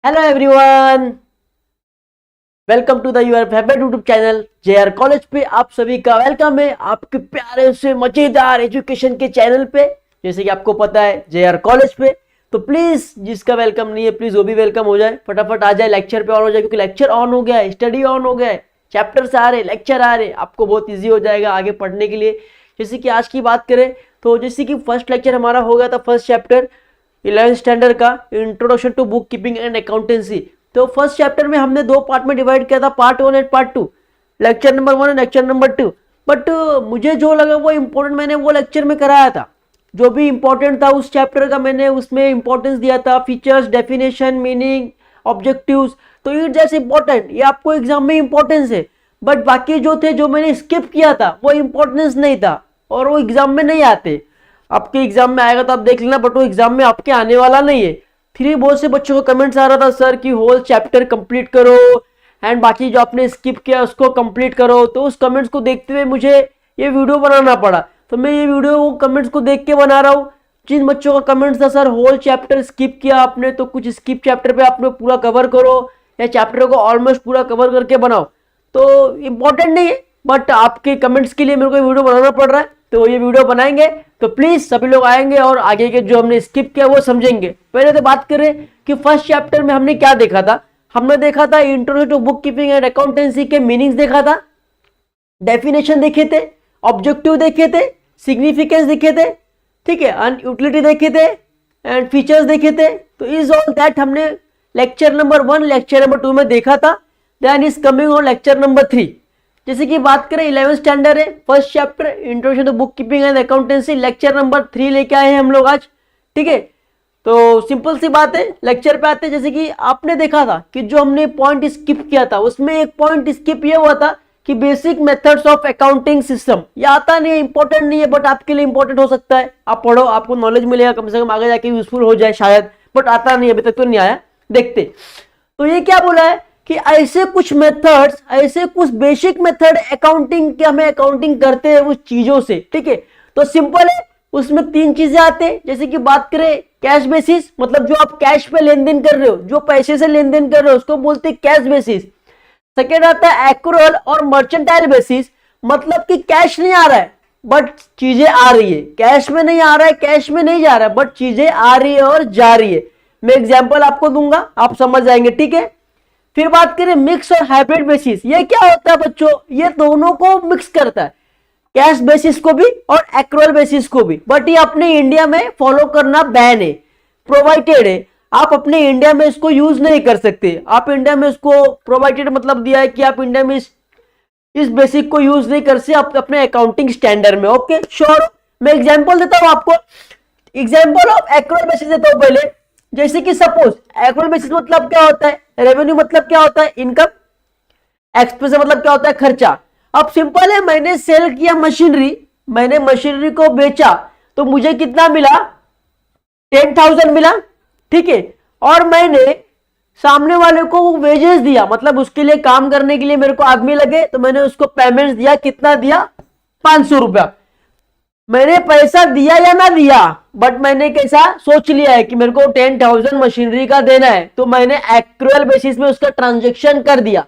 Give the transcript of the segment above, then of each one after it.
Hello everyone, welcome to the your favourite YouTube channel JR college पे आप सभी का वेलकम है आपके प्यारे से मजेदार एजुकेशन के चैनल पे। जैसे कि आपको पता है जेआर कॉलेज पे, तो प्लीज जिसका वेलकम नहीं है प्लीज वो भी वेलकम हो जाए, फटाफट आ जाए, लेक्चर पे ऑन हो जाए, क्योंकि लेक्चर ऑन हो गया है, स्टडी ऑन हो गया है, चैप्टर्स आ रहे, लेक्चर आ रहे, आपको बहुत ईजी हो जाएगा आगे पढ़ने के लिए। जैसे कि आज की बात करें तो जैसे कि फर्स्ट लेक्चर हमारा हो गया था, फर्स्ट चैप्टर 11th स्टैंडर्ड का introduction to book keeping and accountancy. तो फर्स्ट चैप्टर में हमने दो पार्ट में डिवाइड किया था, part 1 and part 2, lecture number 1 and lecture number 2। But मुझे जो लगा वो इम्पोर्टेंट मैंने वो लेक्चर में कराया था, जो भी इम्पोर्टेंट था उस चैप्टर का मैंने उसमें इंपॉर्टेंस दिया था, फीचर्स, डेफिनेशन, मीनिंग, ऑब्जेक्टिव्स। तो इट जैसे इंपॉर्टेंट, ये आपको एग्जाम में इंपॉर्टेंस है। बट बाकी जो थे जो मैंने स्किप किया था वो इंपॉर्टेंस नहीं था और वो एग्जाम में नहीं आते। आपके एग्जाम में आएगा तो आप देख लेना, बट वो एग्जाम में आपके आने वाला नहीं है। फिर भी बहुत से बच्चों को कमेंट्स आ रहा था सर कि होल चैप्टर कंप्लीट करो एंड बाकी जो आपने स्किप किया उसको कंप्लीट करो। तो उस कमेंट्स को देखते हुए मुझे ये वीडियो बनाना पड़ा, तो मैं ये वीडियो कमेंट्स को देख के बना रहा हूँ। जिन बच्चों का कमेंट्स था सर होल चैप्टर स्किप किया आपने, तो कुछ स्किप चैप्टर पे आपने पूरा कवर करो या चैप्टर को ऑलमोस्ट पूरा कवर करके बनाओ। तो इम्पोर्टेंट नहीं है, बट आपके कमेंट्स के लिए मेरे को वीडियो बनाना पड़ रहा है, तो ये वीडियो बनाएंगे तो प्लीज सभी लोग आएंगे और आगे के जो हमने स्किप किया वो समझेंगे। पहले तो बात करें कि फर्स्ट चैप्टर में हमने क्या देखा था। हमने देखा था introduction to book keeping and accountancy के मीनिंग्स देखा था, डेफिनेशन देखे थे, ऑब्जेक्टिव देखे थे, सिग्निफिकेंस देखे थे, ठीक है, एंड यूटिलिटी देखे थे एंड फीचर्स देखे थे। तो इज ऑल दैट हमने लेक्चर नंबर 1 लेक्चर नंबर 2 में देखा था। Then is coming on lecture number 3। जैसे कि बात करें 11th स्टैंडर्ड है, first chapter introduction to book keeping and accountancy, lecture number 3 लेके आए हैं हम लोग आज, ठीक है। तो सिंपल सी बात है, लेक्चर पे आते हैं। जैसे कि आपने देखा था कि जो हमने पॉइंट स्किप किया था उसमें एक पॉइंट स्किप ये हुआ था कि basic methods of accounting system. ये आता नहीं है, इंपॉर्टेंट नहीं है, बट आपके लिए इंपॉर्टेंट हो सकता है। आप पढ़ो, आपको नॉलेज मिलेगा, कम से कम आगे जाके यूजफुल हो जाए शायद, बट आता नहीं, अभी तक तो नहीं आया, देखते। तो ये क्या बोला है कि ऐसे कुछ मेथड्स, ऐसे कुछ बेसिक मेथड अकाउंटिंग के हमें अकाउंटिंग करते हैं उस चीजों से, ठीक है। तो सिंपल है, उसमें 3 चीजें आते हैं। जैसे कि बात करें कैश बेसिस, मतलब जो आप कैश पे लेन देन कर रहे हो, जो पैसे से लेन देन कर रहे हो उसको बोलते हैं कैश बेसिस। सेकेंड आता है एक्रूअल और मर्चेंटाइल बेसिस, मतलब कि कैश नहीं आ रहा है बट चीजें आ रही है, कैश में नहीं आ रहा है, कैश में नहीं जा रहा है, बट चीजें आ रही है और जा रही है। मैं एग्जाम्पल आपको दूंगा, आप समझ जाएंगे, ठीक है। फिर बात करें मिक्स और हाइब्रिड बेसिस, ये क्या होता है बच्चों, ये दोनों को मिक्स करता है, कैश बेसिस को भी और एक्रूअल बेसिस को भी। बट ये अपने इंडिया में फॉलो करना बैन है, प्रोवाइडेड है, आप अपने इंडिया में इसको यूज नहीं कर सकते। आप इंडिया में इसको प्रोवाइडेड मतलब दिया है कि आप इंडिया में इस बेसिक को यूज नहीं कर सकते आप अपने अकाउंटिंग स्टैंडर्ड में, ओके श्योर। मैं एग्जांपल देता हूं आपको, एग्जांपल ऑफ एक्रूअल बेसिस देता हूं पहले। जैसे कि सपोज एक्रूअल बेसिस मतलब क्या होता है, रेवेन्यू मतलब क्या होता है, इनकम, एक्सपेंस मतलब क्या होता है, खर्चा। अब सिंपल है, मैंने सेल किया मशीनरी, मैंने मशीनरी को बेचा तो मुझे कितना मिला, 10,000 मिला, ठीक है। और मैंने सामने वाले को वेजेस दिया, मतलब उसके लिए काम करने के लिए मेरे को आदमी लगे, तो मैंने उसको पेमेंट दिया, कितना दिया, 500 रुपया। मैंने पैसा दिया या ना दिया, बट मैंने कैसा सोच लिया है कि मेरे को 10,000 मशीनरी का देना है, तो मैंने एक्रूअल बेसिस में उसका ट्रांजेक्शन कर दिया।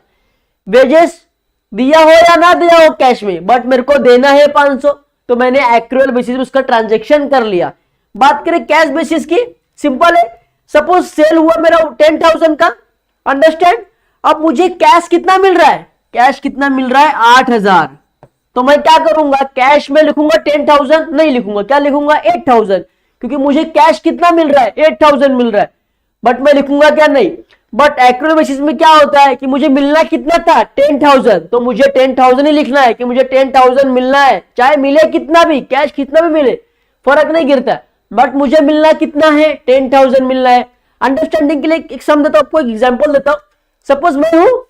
वेजेस दिया हो या ना दिया हो कैश में, बट मेरे को देना है 500, तो मैंने एक्रूअल बेसिस में उसका ट्रांजेक्शन कर लिया। बात करें कैश बेसिस की, सिंपल है, सपोज सेल हुआ मेरा 10,000 का, अंडरस्टैंड। अब मुझे कैश कितना मिल रहा है, कैश कितना मिल रहा है, 8,000। तो मैं क्या करूंगा, कैश में लिखूंगा 10,000 नहीं लिखूंगा, क्या लिखूंगा, 8,000, क्योंकि मुझे कैश कितना मिल रहा है, 8,000 मिल रहा है, बट मैं लिखूंगा क्या, नहीं। बट एक्रूअल बेसिस में क्या होता है कि मुझे मिलना कितना था, 10,000, तो मुझे 10,000 ही लिखना है कि मुझे 10,000 मिलना है, चाहे मिले कितना भी, कैश कितना भी मिले, फर्क नहीं गिरता, बट मुझे मिलना कितना है, 10,000 मिलना है। अंडरस्टैंडिंग के लिए एक सम देता हूं आपको, एक एग्जांपल देता हूं। सपोज मैं हूं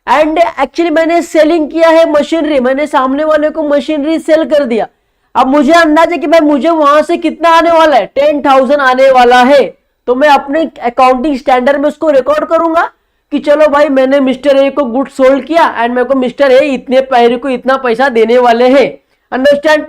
एंड एक्चुअली मैंने सेलिंग किया है मशीनरी, मैंने सामने वाले को मशीनरी सेल कर दिया। अब मुझे अंदाजा है कि भाई मुझे वहां से कितना आने वाला है, 10,000 आने वाला है, तो मैं अपने अकाउंटिंग स्टैंडर्ड में उसको रिकॉर्ड करूंगा कि चलो भाई मैंने मिस्टर ए को गुड सोल्ड किया एंड मेरे को मिस्टर ए इतने पैसे को इतना पैसा देने वाले हैं, अंडरस्टैंड।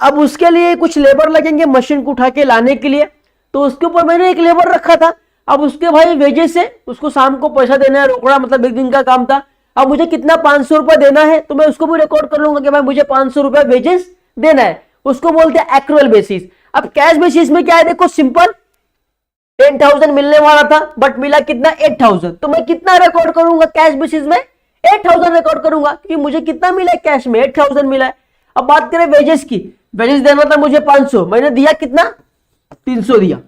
अब उसके लिए कुछ लेबर लगेंगे मशीन को उठा के लाने के लिए, तो उसके ऊपर मैंने एक लेबर रखा था। अब उसके भाई वेजेस है, उसको शाम को पैसा देना है रोकड़ा, मतलब एक दिन का काम था। अब मुझे कितना 500 रुपया देना है, तो मैं उसको भी रिकॉर्ड कर लूंगा कि भाई मुझे 500 रुपया वेजेस देना है, उसको बोलते हैं एक्रुअल बेसिस। अब कैश बेसिस में क्या है, देखो सिंपल, 10,000 मिलने वाला था बट मिला कितना 8,000, तो मैं कितना रिकॉर्ड करूंगा कैश बेसिस में, 8,000 रिकॉर्ड करूंगा, क्योंकि मुझे कितना मिला है कैश में 8,000 मिला है। अब बात करें वेजेस की, वेजेस देना था मुझे 500, मैंने दिया कितना 300 दिया,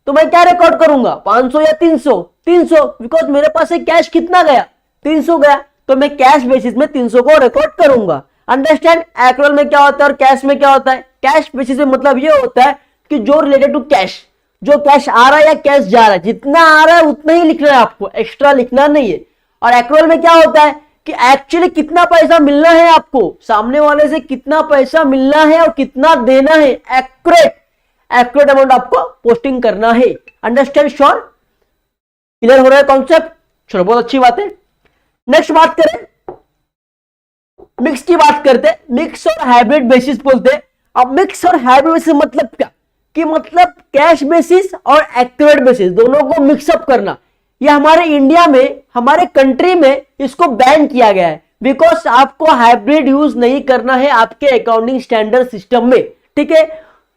तो मैं क्या रिकॉर्ड करूंगा 500 या 300, 300, बिकॉज मेरे पास से कैश कितना गया 300 गया, तो मैं कैश बेसिस में 300 को रिकॉर्ड करूंगा। अंडरस्टैंड, एक्रुअल में क्या होता है और कैश में क्या होता है। कैश बेसिस में मतलब ये होता है कि जो रिलेटेड टू कैश, जो कैश आ रहा है या कैश जा रहा है, जितना आ रहा है उतना ही लिखना है आपको, एक्स्ट्रा लिखना नहीं है। और एक्रुअल में क्या होता है कि एक्चुअली कितना पैसा मिलना है आपको, सामने वाले से कितना पैसा मिलना है और कितना देना है, एक्यूरेट अमाउंट आपको पोस्टिंग करना है। अंडरस्टैंड, श्योर, क्लियर हो रहा है कॉन्सेप्ट। चलो बहुत अच्छी बात है। नेक्स्ट बात करें, मिक्स की बात करते हैं। मिक्स और हाइब्रिड बेसिस बोलते हैं। अब मिक्स और हाइब्रिड बेसिस मतलब क्या, कि मतलब कैश बेसिस और एक्यूरेट बेसिस दोनों को मिक्सअप करना। ये हमारे इंडिया में, हमारे कंट्री में इसको बैन किया गया है, बिकॉज आपको हाइब्रिड यूज नहीं करना है आपके अकाउंटिंग स्टैंडर्ड सिस्टम में, ठीक है।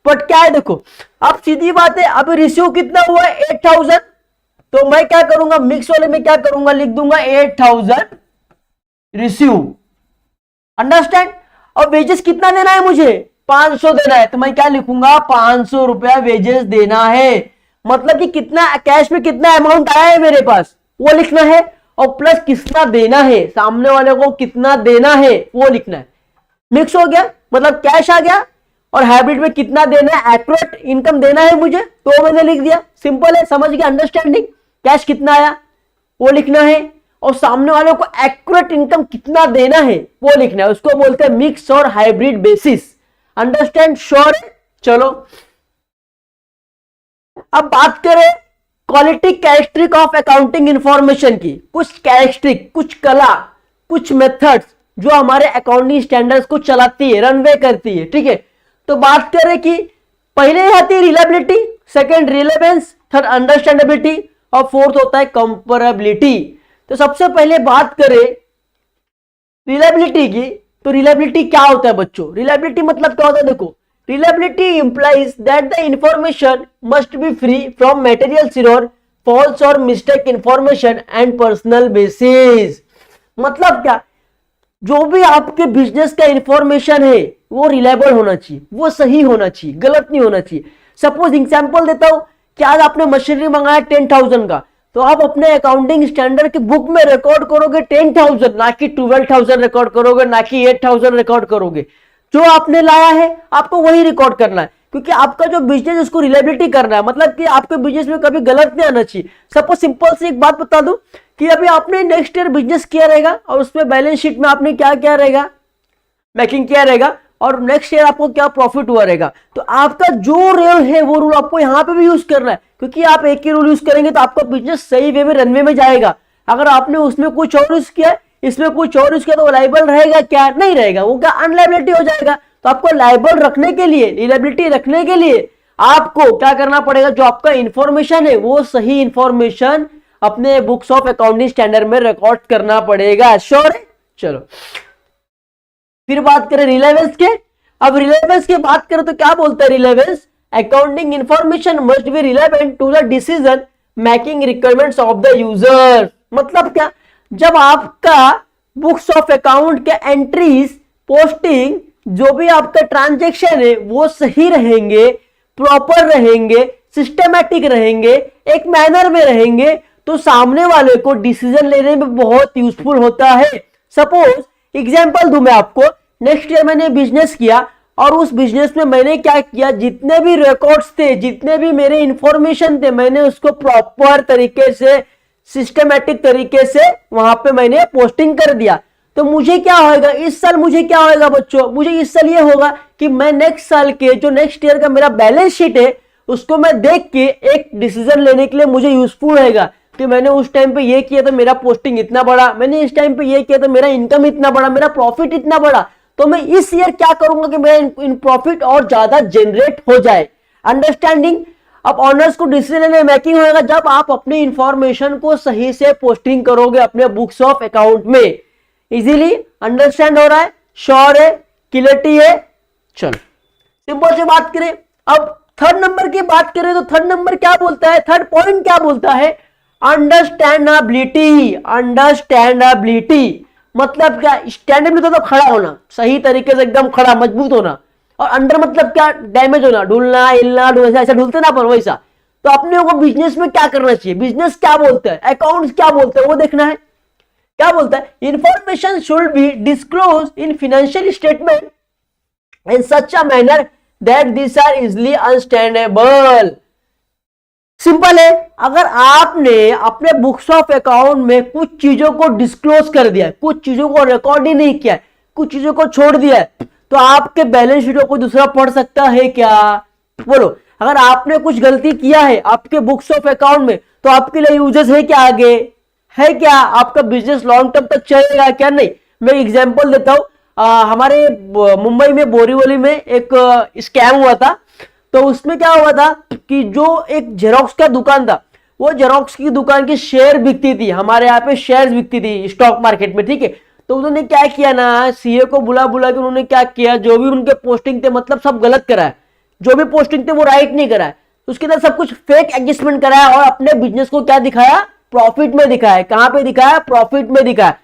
बट क्या है देखो, अब सीधी बात है, अभी रिसीव कितना हुआ है 8,000, तो मैं क्या करूंगा मिक्स वाले में क्या करूंगा, लिख दूंगा 8,000 रिसीव। अंडरस्टैंड। और वेजेस कितना देना है मुझे 500 देना है, तो मैं क्या लिखूंगा 500 रुपया वेजेस देना है। मतलब कि कितना कैश में कितना अमाउंट आया है मेरे पास वो लिखना है, और प्लस कितना देना है, सामने वाले को कितना देना है वो लिखना है। मिक्स हो गया मतलब कैश आ गया, और हाइब्रिड में कितना देना है, एक्यूरेट इनकम देना है मुझे, तो मैंने लिख दिया। सिंपल है, समझ गया। अंडरस्टैंडिंग, कैश कितना आया वो लिखना है, और सामने वाले को एक्यूरेट इनकम कितना देना है वो लिखना है। उसको बोलते हैं मिक्स और हाइब्रिड बेसिस। Understand, sure. चलो अब बात करें quality characteristic of accounting information की। कुछ कैरेक्टरिस्टिक, कुछ कला, कुछ मेथड्स जो हमारे अकाउंटिंग स्टैंडर्ड्स को चलाती है, रनवे करती है, ठीक है। तो बात करें कि पहले आती है reliability, second relevance, third understandability, और फोर्थ होता है कंपेरेबिलिटी। तो सबसे पहले बात करें रिलायबिलिटी की, तो रिलायबिलिटी क्या होता है बच्चों। रिलायबिलिटी मतलब क्या होता है, देखो, reliability implies that the information must be free from material error, false or mistake information and personal basis। मतलब क्या, जो भी आपके बिजनेस का इंफॉर्मेशन है वो रिलायबल होना चाहिए, वो सही होना चाहिए, गलत नहीं होना चाहिए। सपोज एग्जांपल देता हूं कि आज आपने मशीनरी मंगाया 10,000 का, तो आप अपने अकाउंटिंग स्टैंडर्ड की बुक में रिकॉर्ड करोगे 10,000, ना कि 12,000 रिकॉर्ड करोगे, ना कि 8,000 रिकॉर्ड करोगे। जो आपने लाया है आपको वही रिकॉर्ड करना है, क्योंकि आपका जो बिजनेस उसको रिलायबिलिटी करना है, मतलब कि आपके बिजनेस में कभी गलत नहीं आना चाहिए। सपोज सिंपल से एक बात बता दूं कि अभी आपने नेक्स्ट ईयर बिजनेस किया रहेगा, और उसमें बैलेंस शीट में आपने क्या क्या रहेगा, मेकिंग किया रहेगा, और नेक्स्ट ईयर आपको क्या प्रॉफिट हुआ रहेगा। तो आपका जो रूल है वो रूल आपको यहाँ पे भी यूज करना है, क्योंकि आप एक ही रूल यूज करेंगे तो आपका बिजनेस सही वे में, रनवे में जाएगा। अगर आपने उसमें कुछ और यूज किया, इसमें कुछ और यूज किया, तो लायबल रहेगा क्या, नहीं रहेगा, वो क्या अनलायबिलिटी हो जाएगा। तो आपको लायबल रखने के लिए, रिलायबिलिटी रखने के लिए आपको क्या करना पड़ेगा, जो आपका इंफॉर्मेशन है वो सही इंफॉर्मेशन अपने बुक्स ऑफ अकाउंटिंग स्टैंडर्ड में रिकॉर्ड करना पड़ेगा। श्योर है। चलो फिर बात करें रिलेवेंस के। अब रिलेवेंस की बात करें तो क्या बोलता है relevance, accounting information must be relevant to the decision making requirements of the user. मतलब क्या, जब आपका बुक्स ऑफ अकाउंट के एंट्रीज, पोस्टिंग, जो भी आपका ट्रांजैक्शन है वो सही रहेंगे, प्रॉपर रहेंगे, सिस्टमैटिक रहेंगे, एक मैनर में रहेंगे, तो सामने वाले को डिसीजन लेने में बहुत यूजफुल होता है। सपोज एग्जांपल दूं मैं आपको, नेक्स्ट ईयर मैंने बिजनेस किया, और उस बिजनेस में मैंने क्या किया, जितने भी रिकॉर्ड्स थे, जितने भी मेरे इंफॉर्मेशन थे, मैंने उसको प्रॉपर तरीके से, सिस्टमैटिक तरीके से वहां पे मैंने पोस्टिंग कर दिया। तो मुझे क्या होगा इस साल, मुझे क्या होगा बच्चों, मुझे इस साल ये होगा कि मैं नेक्स्ट साल के जो नेक्स्ट ईयर का मेरा बैलेंस शीट है उसको मैं देख के एक डिसीजन लेने के लिए मुझे यूजफुल रहेगा कि मैंने उस टाइम पे ये किया तो मेरा पोस्टिंग इतना बड़ा, मैंने इस टाइम पे ये किया तो मेरा इनकम इतना बड़ा, मेरा प्रॉफिट इतना बड़ा, तो मैं इस ईयर क्या करूंगा कि मेरा इन प्रॉफिट और ज्यादा जनरेट हो जाए। अंडरस्टैंडिंग। अब ऑनर्स को डिसीजन मेकिंग होगा जब आप अपनी इंफॉर्मेशन को सही से पोस्टिंग करोगे अपने बुक्स ऑफ अकाउंट में। इजीली अंडरस्टैंड हो रहा है, श्योर है, क्लियरिटी है। चलो सिंपल से बात करें। अब थर्ड नंबर की बात करें तो थर्ड नंबर क्या बोलता है, थर्ड पॉइंट क्या बोलता है, अंडरस्टैंडेबिलिटी। अंडरस्टैंडेबिलिटी मतलब क्या, स्टैंडेबिलिटी तो खड़ा होना, सही तरीके से एकदम खड़ा मजबूत होना, और अंडर मतलब क्या, डैमेज होना, ढूलना हिलना, ऐसा ढूलते ना अपन वैसा। तो अपने को बिजनेस में क्या करना चाहिए, बिजनेस क्या बोलता है, अकाउंट्स क्या बोलते हैं वो देखना है। क्या बोलता है, information should be disclose in financial statement in such a manner that this are easily understandable. Simple है, अगर आपने अपने बुक्स ऑफ अकाउंट में कुछ चीजों को डिस्क्लोज कर दिया, कुछ चीजों को रिकॉर्ड ही नहीं किया, कुछ चीजों को छोड़ दिया, तो आपके बैलेंस शीट को दूसरा पढ़ सकता है क्या, बोलो। अगर आपने कुछ गलती किया है आपके बुक्स ऑफ अकाउंट में तो आपके लिए यूजेस है क्या, आगे है क्या, आपका बिजनेस लॉन्ग टर्म तक चलेगा क्या, नहीं। मैं एग्जांपल देता हूं, हमारे मुंबई में बोरीवली में एक स्कैम हुआ था। तो उसमें क्या हुआ था कि जो एक जेरोक्स का दुकान था, वो जेरोक्स की दुकान की शेयर बिकती थी, हमारे यहाँ पे शेयर बिकती थी स्टॉक मार्केट में, ठीक है। तो उन्होंने क्या किया ना, सीए को बुला बुला के उन्होंने क्या किया, जो भी उनके पोस्टिंग थे मतलब सब गलत कराया, जो भी पोस्टिंग थे वो राइट नहीं कराया, उसके अंदर सब कुछ फेक एडजस्टमेंट कराया और अपने बिजनेस को क्या दिखाया, प्रॉफिट में दिखाया। कहां पे दिखाया, प्रॉफिट में दिखाया।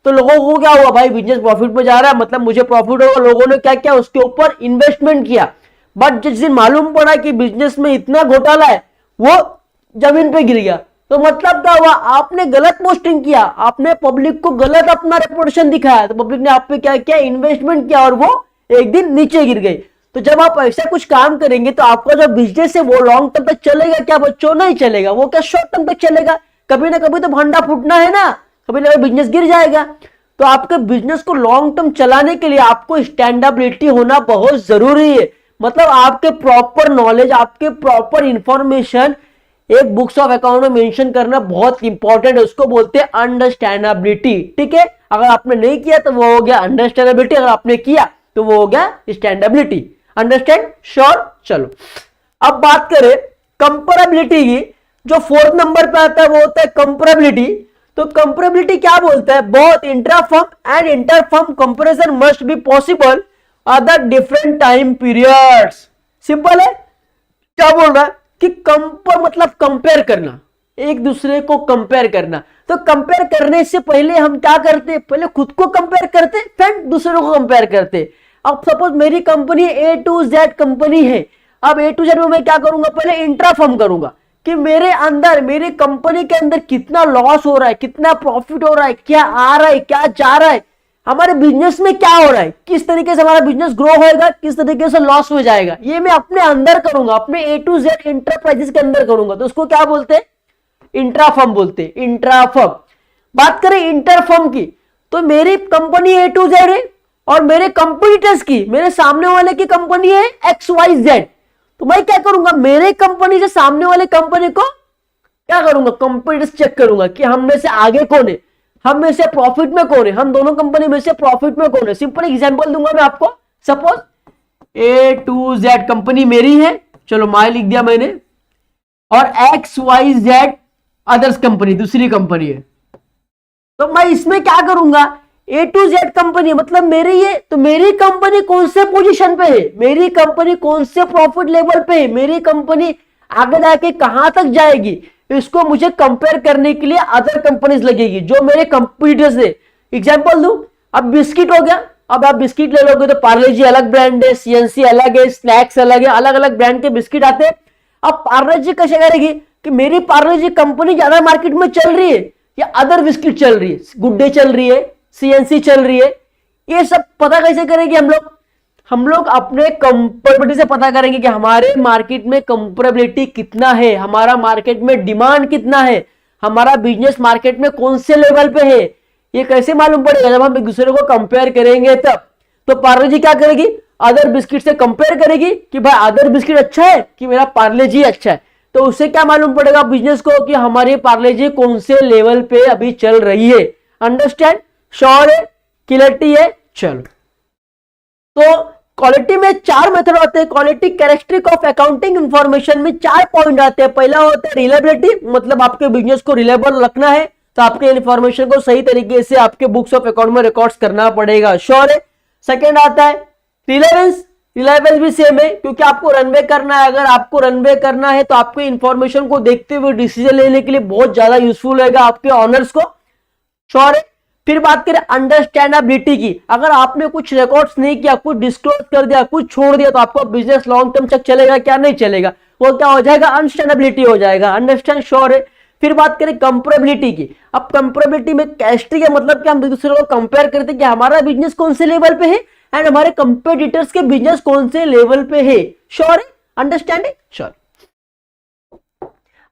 तो लोगों को क्या हुआ, भाई बिजनेस प्रॉफिट में जा रहा है मतलब मुझे प्रॉफिट होगा, लोगों ने क्या किया, उसके ऊपर इन्वेस्टमेंट किया। बट जिस दिन मालूम पड़ा कि बिजनेस में इतना घोटाला है, वो जमीन पे गिर गया। तो मतलब क्या हुआ, आपने गलत पोस्टिंग किया, आपने पब्लिक को गलत अपना रेपुटेशन दिखाया, तो पब्लिक ने आप पे क्या किया, इन्वेस्टमेंट किया और वो एक दिन नीचे गिर गई। तो जब आप ऐसा कुछ काम करेंगे तो आपका जो बिजनेस है वो लॉन्ग टर्म तक चलेगा क्या बच्चों, नहीं चलेगा, वो क्या शॉर्ट टर्म तक चलेगा। कभी ना कभी तो भंडा फूटना है ना, कभी ना कभी बिजनेस गिर जाएगा। तो आपके बिजनेस को लॉन्ग टर्म चलाने के लिए आपको स्टैंडेबिलिटी होना बहुत जरूरी है। मतलब आपके प्रॉपर नॉलेज, आपके प्रॉपर इंफॉर्मेशन एक बुक्स ऑफ अकाउंट में मेंशन करना बहुत इंपॉर्टेंट है, उसको बोलते हैं अंडरस्टैंडेबिलिटी, ठीक है। अगर आपने नहीं किया तो वो हो गया अंडरस्टैंडेबिलिटी, अगर आपने किया तो वो हो गया स्टैंडेबिलिटी। Understand, sure. चलो अब बात करें कंपेरेबिलिटी की, जो फोर्थ नंबर पे आता है वो होता है कंपेरेबिलिटी। तो कंपेरेबिलिटी क्या बोलता है, both intra firm and inter firm comparison must be possible other different time periods. Simple है, क्या बोल रहा है कि कंपेयर मतलब कंपेयर करना, एक दूसरे को कंपेयर करना। तो कंपेयर करने से पहले हम क्या करते, पहले खुद को कंपेयर करते फिर दूसरों को कंपेयर करते। अब सपोज मेरी company A to Z company है, अब ए टू जेड में मैं क्या करूंगा, पहले इंट्रा फर्म करूंगा कि मेरे अंदर, मेरी कंपनी के अंदर कितना लॉस हो रहा है, कितना प्रॉफिट हो रहा है, क्या आ रहा है, क्या जा रहा है, हमारे बिजनेस में क्या हो रहा है, किस तरीके से हमारा बिजनेस ग्रो होएगा, किस तरीके से लॉस हो जाएगा, ये मैं अपने अंदर करूंगा, अपने ए टू जेड इंटरप्राइजेस के अंदर करूंगा। तो उसको क्या बोलते हैं, इंट्रा फर्म बोलते हैं, इंट्रा फर्म। बात करें इंटर फर्म की, तो मेरी कंपनी ए टू जेड है और मेरे कंपटीटर्स की, मेरे सामने वाले की कंपनी है एक्स वाई जेड। तो मैं क्या करूंगा, मेरे कंपनी से सामने वाले कंपनी को क्या करूंगा, कंपटीटर्स चेक करूंगा कि हम में से आगे कौन है, हम में से प्रॉफिट में कौन है, हम दोनों कंपनी में से प्रॉफिट में कौन है। सिंपल एग्जांपल दूंगा मैं आपको, suppose A to Z company मेरी है, चलो माय लिख दिया मैंने, और X Y Z others company दूसरी कंपनी है। तो मैं इसमें क्या करूंगा, ए टू जेड कंपनी मतलब मेरी ये, तो मेरी कंपनी कौन से पोजीशन पे है, मेरी कंपनी कौन से प्रॉफिट लेवल पे है, मेरी कंपनी आगे जाके कहां तक जाएगी, इसको मुझे कंपेयर करने के लिए अदर कंपनीज लगेगी जो मेरे कंपटीटर्स है। एग्जांपल दूं, अब बिस्किट हो गया, अब आप बिस्किट ले लोगे तो पार्ले जी अलग ब्रांड है, सीएनसी अलग है, स्नैक्स अलग है, अलग अलग ब्रांड के बिस्किट आते हैं। अब पार्ले जी कैसे करेगी कि मेरी पार्ले जी कंपनी ज्यादा मार्केट में चल रही है या अदर बिस्किट चल रही है, गुड डे चल रही है, सीएनसी चल रही है, ये सब पता कैसे करेंगे हम लोग अपने कंपेरेबिलिटी से पता करेंगे कि हमारे मार्केट में कंपेरेबिलिटी कितना है, हमारा मार्केट में डिमांड कितना है, हमारा बिजनेस मार्केट में कौन से लेवल पे है। ये कैसे मालूम पड़ेगा, जब हम एक दूसरे को कंपेयर करेंगे तब। तो पार्ले जी क्या करेगी, अदर बिस्किट से कंपेयर करेगी कि भाई अदर बिस्किट अच्छा है कि मेरा पार्ले जी अच्छा है। तो उससे क्या मालूम पड़ेगा बिजनेस को कि हमारी पार्ले जी कौन से लेवल पे अभी चल रही है। अंडरस्टैंड, श्योर है, क्लियरिटी है। चलो, तो क्वालिटी में 4 मेथड आते हैं। Quality characteristic of accounting information में 4 पॉइंट आते हैं। पहला होता है रिलायबिलिटी, मतलब आपके बिजनेस को रिलायबल रखना है तो आपके इंफॉर्मेशन को सही तरीके से आपके बुक्स ऑफ अकाउंट में रिकॉर्ड्स करना पड़ेगा, श्योर है। सेकंड आता है रिलेवेंस, रिलायबल भी सेम है क्योंकि आपको रनवे करना है। अगर आपको रनवे करना है तो आपको इंफॉर्मेशन को देखते हुए डिसीजन लेने के लिए बहुत ज्यादा यूजफुल रहेगा आपके ऑनर्स को, श्योर है। फिर बात करें अंडरस्टैंडेबिलिटी की, अगर आपने कुछ रिकॉर्ड्स नहीं किया, कुछ डिस्क्लोज कर दिया, कुछ छोड़ दिया तो आपका बिजनेस लॉन्ग टर्म तक चलेगा क्या, नहीं चलेगा, वो क्या हो जाएगा, अनस्टैंडेबिलिटी हो जाएगा, अंडरस्टैंड, श्योर है। फिर बात करें कंपेरेबिलिटी की, अब कंपेरेबिलिटी में कैस्टी का मतलब क्या, हम दूसरे को कंपेयर करते हैं कि हमारा बिजनेस कौन से लेवल पे है एंड हमारे कंपेटिटर्स के बिजनेस कौन से लेवल पे है, श्योर है, अंडरस्टैंडिंग, श्योर।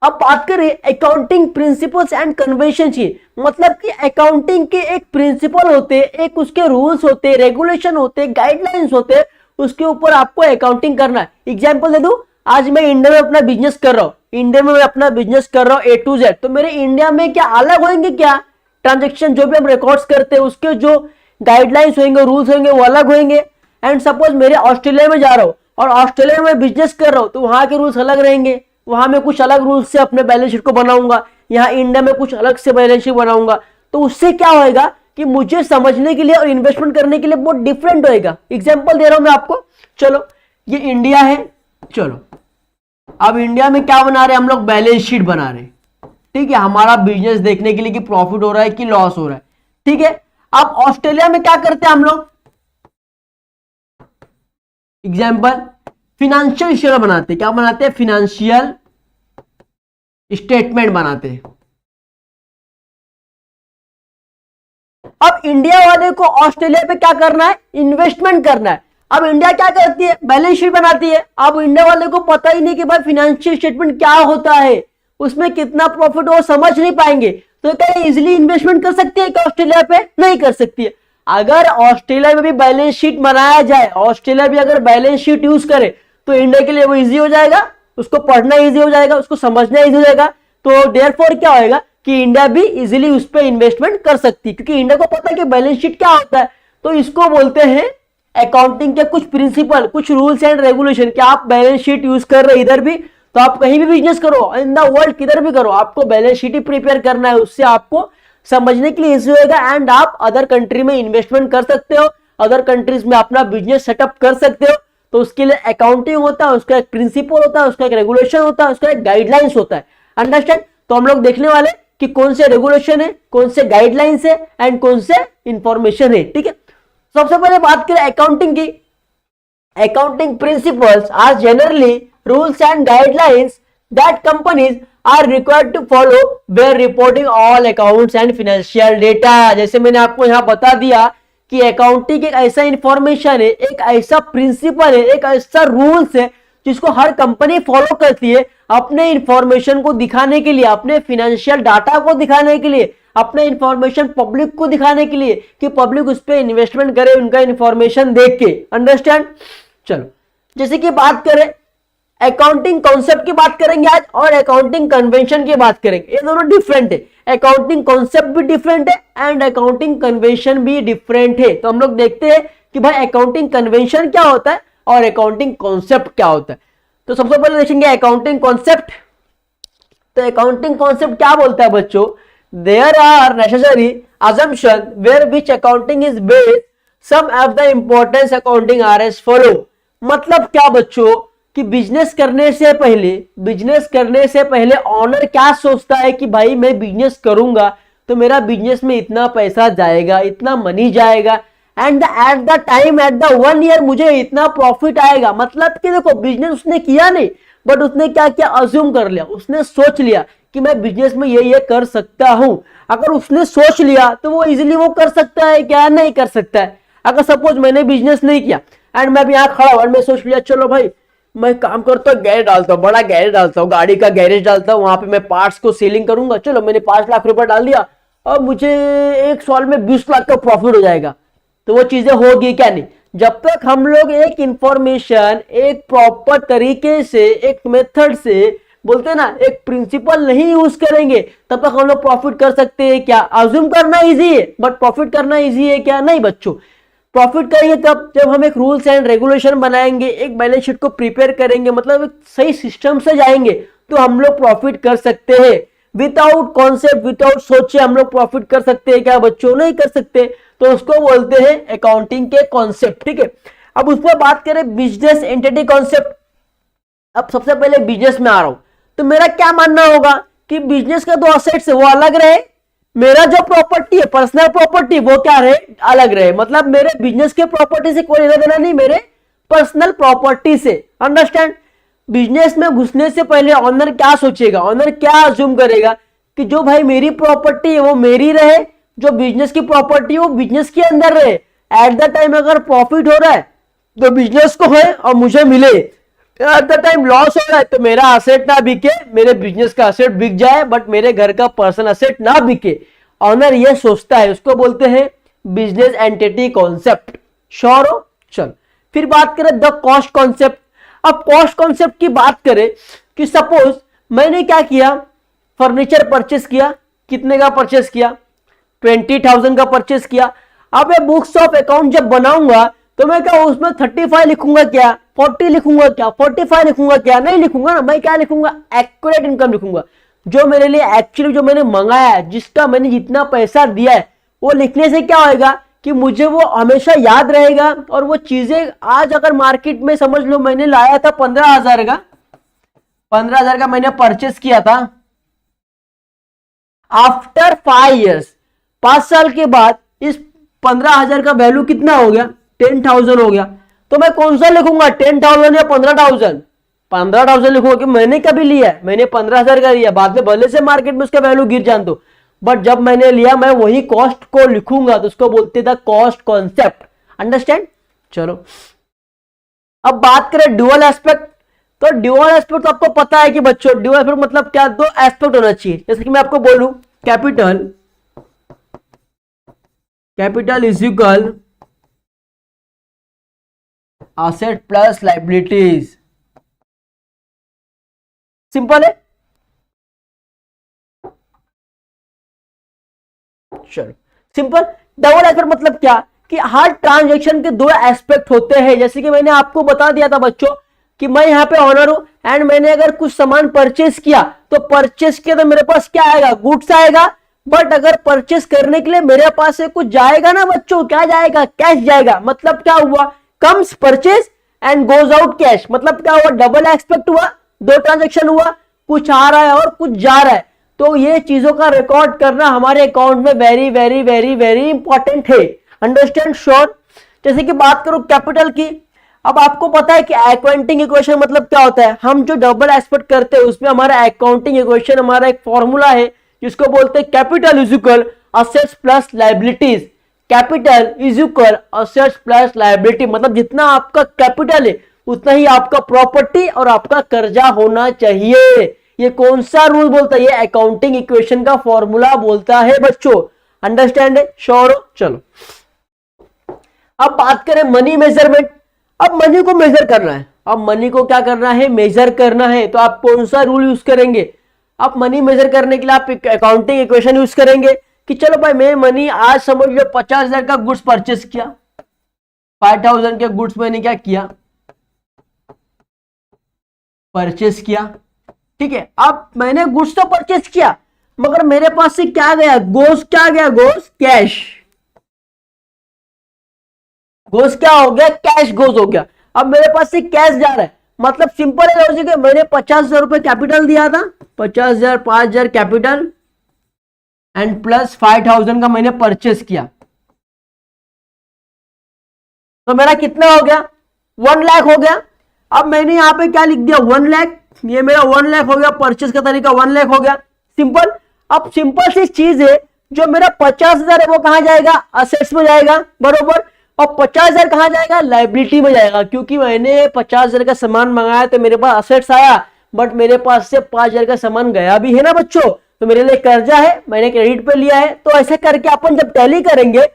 अब बात करें अकाउंटिंग प्रिंसिपल्स एंड कन्वेंशन की, मतलब कि अकाउंटिंग के एक प्रिंसिपल होते हैं, एक उसके रूल्स होते हैं, रेगुलेशन होते हैं, गाइडलाइंस होते हैं, उसके ऊपर आपको अकाउंटिंग करना है। एग्जांपल दे दूं, आज मैं इंडिया में अपना बिजनेस कर रहा हूं, इंडिया में मैं अपना बिजनेस कर रहा हूं A to Z, तो मेरे इंडिया में क्या अलग होंगे क्या ट्रांजेक्शन, जो भी हम रिकॉर्ड्स करते हैं उसके जो गाइडलाइंस होंगे, रूल्स होंगे वो अलग होंगे। एंड सपोज मेरे ऑस्ट्रेलिया में जा रहा हूं और ऑस्ट्रेलिया में बिजनेस कर रहा हूं तो वहां के रूल्स अलग रहेंगे, वहां मैं कुछ अलग रूल्स से अपने बैलेंस शीट को बनाऊंगा, यहाँ इंडिया में कुछ अलग से बैलेंस शीट बनाऊंगा, तो उससे क्या होएगा कि मुझे समझने के लिए और इन्वेस्टमेंट करने के लिए बहुत डिफरेंट होएगा। एग्जांपल दे रहा हूं मैं आपको, चलो ये इंडिया है, चलो अब इंडिया में क्या बना रहे हैं हम लोग, बैलेंस शीट बना रहे हैं, ठीक है, हमारा बिजनेस देखने के लिए कि प्रॉफिट हो रहा है कि लॉस हो रहा है, ठीक है। अब ऑस्ट्रेलिया में क्या करते हैं हम लोग, एग्जाम्पल फिनेंशियल शेयर बनाते हैं, क्या बनाते हैं, फिनेंशियल स्टेटमेंट बनाते हैं। अब इंडिया वाले को ऑस्ट्रेलिया पे क्या करना है, इन्वेस्टमेंट करना है। अब इंडिया क्या करती है, बैलेंस शीट बनाती है। अब इंडिया वाले को पता ही नहीं कि भाई फिनेंशियल स्टेटमेंट क्या होता है, उसमें कितना प्रॉफिट हो समझ नहीं पाएंगे, तो क्या इजीली इन्वेस्टमेंट कर सकती है कि ऑस्ट्रेलिया पे नहीं कर सकती है। अगर ऑस्ट्रेलिया में भी बैलेंस शीट बनाया जाए, ऑस्ट्रेलिया भी अगर बैलेंस शीट यूज करे तो इंडिया के लिए वो इजी हो जाएगा, उसको पढ़ना इजी हो जाएगा, उसको समझना इजी हो जाएगा। तो देयरफॉर क्या होएगा कि इंडिया भी इजीली उस पर इन्वेस्टमेंट कर सकती है, क्योंकि इंडिया को पता है कि बैलेंस शीट क्या होता है। तो इसको बोलते हैं अकाउंटिंग के कुछ प्रिंसिपल, कुछ रूल्स एंड रेगुलेशन, कि आप बैलेंस शीट यूज कर रहे इधर भी, तो आप कहीं भी बिजनेस करो इन द वर्ल्ड, किधर भी करो, आपको बैलेंस शीट ही प्रिपेयर करना है, उससे आपको समझने के लिए इजी होगा एंड आप अदर कंट्री में इन्वेस्टमेंट कर सकते हो, अदर कंट्रीज में अपना बिजनेस सेटअप कर सकते हो। तो उसके लिए अकाउंटिंग होता है, उसका एक प्रिंसिपल होता है, उसका एक रेगुलेशन होता है, उसका एक गाइडलाइंस होता है, अंडरस्टैंड। तो हम लोग देखने वाले कि कौन से रेगुलेशन है, कौन से गाइडलाइंस है एंड कौन से इंफॉर्मेशन है, ठीक है। सबसे पहले बात करें अकाउंटिंग की, accounting principles are generally rules and guidelines that companies are required to follow where reporting all accounts and financial data. जैसे मैंने आपको यहां बता दिया कि अकाउंटिंग एक ऐसा इंफॉर्मेशन है, एक ऐसा प्रिंसिपल है, एक ऐसा रूल्स है जिसको हर कंपनी फॉलो करती है अपने इंफॉर्मेशन को दिखाने के लिए, अपने फाइनेंशियल डाटा को दिखाने के लिए, अपने इंफॉर्मेशन पब्लिक को दिखाने के लिए कि पब्लिक उस पर इन्वेस्टमेंट करे उनका इंफॉर्मेशन देख के, अंडरस्टैंड। चलो जैसे कि बात करें अकाउंटिंग कॉन्सेप्ट की बात करेंगे आज और अकाउंटिंग कन्वेंशन की बात करेंगे, ये दोनों डिफरेंट है, अकाउंटिंग कॉन्सेप्ट भी डिफरेंट है एंड अकाउंटिंग कन्वेंशन भी डिफरेंट है। तो हम लोग देखते हैं कि भाई अकाउंटिंग कन्वेंशन क्या होता है और अकाउंटिंग कॉन्सेप्ट क्या होता है। तो सबसे पहले देखेंगे अकाउंटिंग कॉन्सेप्ट। तो अकाउंटिंग कॉन्सेप्ट क्या बोलता है बच्चों, there are necessary assumption where which accounting is based, some of the importance accounting are as follow। मतलब क्या बच्चों कि बिजनेस करने से पहले ऑनर क्या सोचता है कि भाई मैं बिजनेस करूंगा तो मेरा बिजनेस में इतना पैसा जाएगा, इतना मनी जाएगा and at the time at the 1 year मुझे इतना प्रॉफिट आएगा। मतलब कि देखो बिजनेस उसने किया नहीं बट उसने क्या किया, अज्यूम कर लिया, उसने सोच लिया कि मैं बिजनेस में ये कर सकता हूं। अगर उसने सोच लिया तो वो इजीली वो कर सकता है क्या, नहीं कर सकता है। अगर सपोज मैंने बिजनेस नहीं किया एंड मैं भी यहाँ खड़ा हूं और मैं सोच लिया चलो भाई मैं काम करता हूँ, गैरेज डालता हूँ, बड़ा गैरेज डालता हूँ, गाड़ी का गैरेज डालता हूँ, वहां पे मैं पार्ट्स को सेलिंग करूंगा, चलो मैंने 5 लाख रुपए डाल दिया और मुझे 1 साल में 20 लाख का प्रॉफिट हो जाएगा। तो वो चीजें होगी क्या, नहीं। जब तक हम लोग एक इंफॉर्मेशन एक प्रॉपर तरीके से एक मेथड से बोलते हैं ना एक प्रिंसिपल नहीं यूज करेंगे तब तक हम लोग प्रॉफिट कर सकते हैं क्या, अज्यूम करना इजी है बट प्रॉफिट करना इजी है क्या, नहीं बच्चों। प्रॉफिट करेंगे कब, जब हम एक रूल्स एंड रेगुलेशन बनाएंगे, एक बैलेंस शीट को प्रिपेयर करेंगे, मतलब एक सही सिस्टम से जाएंगे तो हम लोग प्रॉफिट कर सकते हैं। विदाउट कॉन्सेप्ट, विदाउट सोचे हम लोग प्रॉफिट कर सकते हैं क्या बच्चों? नहीं कर सकते। तो उसको बोलते हैं अकाउंटिंग के कॉन्सेप्ट। ठीक है, अब उस पर बात करें बिजनेस एंटिटी कॉन्सेप्ट। अब सबसे पहले बिजनेस में आ रहा हूं, तो मेरा क्या मानना होगा कि बिजनेस का दो असेट्स है वो अलग रहे, मेरा जो प्रॉपर्टी है पर्सनल प्रॉपर्टी वो क्या रहे, अलग रहे। मतलब मेरे बिजनेस के प्रॉपर्टी से कोई लेना देना नहीं, मेरे पर्सनल प्रॉपर्टी से। अंडरस्टैंड? बिजनेस में घुसने से पहले ऑनर क्या सोचेगा, ऑनर क्या अज्यूम करेगा कि जो भाई मेरी प्रॉपर्टी है वो मेरी रहे, जो बिजनेस की प्रॉपर्टी है वो बिजनेस के अंदर रहे। एट द टाइम अगर प्रॉफिट हो रहा है तो बिजनेस को है और मुझे मिले, एट द टाइम लॉस हो रहा है तो मेरा असेट ना बिके, मेरे बिजनेस का असेट बिक जाए बट मेरे घर का पर्सनल असेट ना बिके। ऑनर ये सोचता है, उसको बोलते हैं बिजनेस एंटिटी कॉन्सेप्ट। श्योर हो? चल फिर बात करें द कॉस्ट कॉन्सेप्ट। अब कॉस्ट कॉन्सेप्ट की बात करें कि सपोज मैंने क्या किया, फर्नीचर परचेस किया, कितने का परचेस किया, 20,000 का परचेस किया। अब ये बुक्स ऑफ अकाउंट जब बनाऊंगा तो मैं क्या उसमें 35 लिखूंगा क्या, 40 लिखूंगा क्या, 45 लिखूंगा क्या? नहीं लिखूंगा ना, मैं क्या लिखूंगा, एक्यूरेट इनकम लिखूंगा। जो मेरे लिए एक्चुअली जो मैंने मंगाया है, जिसका मैंने जितना पैसा दिया है, वो लिखने से क्या होगा कि मुझे वो हमेशा याद रहेगा। और वो चीजें आज अगर मार्केट में समझ लो मैंने लाया था 15,000 का, 15,000 का मैंने परचेस किया था, आफ्टर 5 years, 5 साल के बाद इस 15,000 का वैल्यू कितना हो गया, 10,000 हो गया। तो मैं कौन सा लिखूंगा, 10,000 या 15,000? 15,000 लिखूंगा कि मैंने कभी लिया है, मैंने 15,000 का लिया, बाद में भले से मार्केट में उसका वैल्यू गिर जान दो, बट जब मैंने लिया मैं वही कॉस्ट को लिखूंगा, तो उसको बोलते थे कॉस्ट कॉन्सेप्ट। अंडरस्टैंड? चलो अब बात करें ड्यूअल एस्पेक्ट। तो ड्यूअल एस्पेक्ट तो आपको पता है कि बच्चों ड्यूअल एस्पेक्ट मतलब क्या, दो एस्पेक्ट होना चाहिए। जैसे कि मैं आपको बोलूं capital, capital is equal asset plus liabilities. Simple है। चलो सिंपल। डबल एस्पेक्ट मतलब क्या कि हर ट्रांजैक्शन के दो एस्पेक्ट होते हैं। जैसे कि मैंने आपको बता दिया था बच्चों कि मैं यहां पे ऑनर हूं एंड मैंने अगर कुछ सामान परचेस किया तो परचेस किया तो मेरे पास क्या आएगा, गुड्स आएगा। बट अगर परचेस करने के लिए मेरे पास से कुछ जाएगा ना बच्चों, क्या जाएगा, कैश जाएगा। मतलब क्या हुआ, comes purchase and goes out cash. मतलब क्या हुआ, डबल एस्पेक्ट हुआ, दो ट्रांजैक्शन हुआ, कुछ आ रहा है और कुछ जा रहा है। तो ये चीजों का रिकॉर्ड करना हमारे अकाउंट में very very very very important है। अंडरस्टैंड? श्योर। जैसे कि बात करूं कैपिटल की, अब आपको पता है कि अकाउंटिंग इक्वेशन मतलब क्या होता है। हम जो डबल एस्पेक्ट करते हैं उसमें हमारा अकाउंटिंग इक्वेशन, हमारा एक फॉर्मूला है जिसको बोलते हैं capital is equal assets plus liabilities. Capital is equal assets plus liability, मतलब जितना आपका कैपिटल है उतना ही आपका प्रॉपर्टी और आपका कर्जा होना चाहिए। ये कौन सा रूल बोलता है, ये अकाउंटिंग इक्वेशन का फॉर्मूला बोलता है बच्चों। अंडरस्टैंड है? श्योर हो? चलो अब बात करें मनी मेजरमेंट। अब मनी को मेजर करना है, अब मनी को क्या करना है, मेजर करना है। तो आप कौन सा रूल यूज करेंगे, आप मनी मेजर करने के लिए आप अकाउंटिंग इक्वेशन यूज करेंगे कि चलो भाई मैं मनी आज समझ लो 50,000 का गुड्स परचेस किया, 5,000 के गुड्स मैंने क्या किया, परचेस किया। ठीक है, अब मैंने गुड्स तो परचेस किया मगर मेरे पास से क्या गया, गोस क्या गया, गोस कैश। गोस क्या हो गया, कैश गोस हो गया। अब मेरे पास से कैश जा रहा है, मतलब सिंपल है लॉजिक है। मैंने 50,000 रुपए कैपिटल दिया था, 50,000 5,000 कैपिटल एंड प्लस 5,000 का मैंने परचेस किया, तो मेरा कितना हो गया, 1 लाख हो गया। अब मैंने यहां पे क्या लिख दिया, 1 लाख, ये मेरा 1 लाख हो गया, परचेस का तरीका 1 लाख हो गया। सिंपल। अब सिंपल सी चीज है, जो मेरा 50,000 है वो कहां जाएगा, असेट्स में जाएगा, बरोबर। और 50,000 कहां जाएगा, लायबिलिटी में जाएगा, क्योंकि मैंने 50,000 का सामान मंगाया तो मेरे पास असेट्स आया, बट मेरे पास से 5,000 का सामान गया भी है ना बच्चों, तो मेरे लिए कर्जा है, मैंने क्रेडिट पे लिया है। तो ऐसे करके अपन जब टैली करेंगे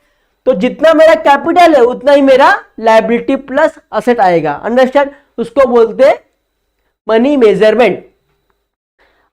तो जितना मेरा कैपिटल है उतना ही मेरा लायबिलिटी प्लस असेट आएगा। अंडरस्टैंड? उसको बोलते हैं मनी मेजरमेंट।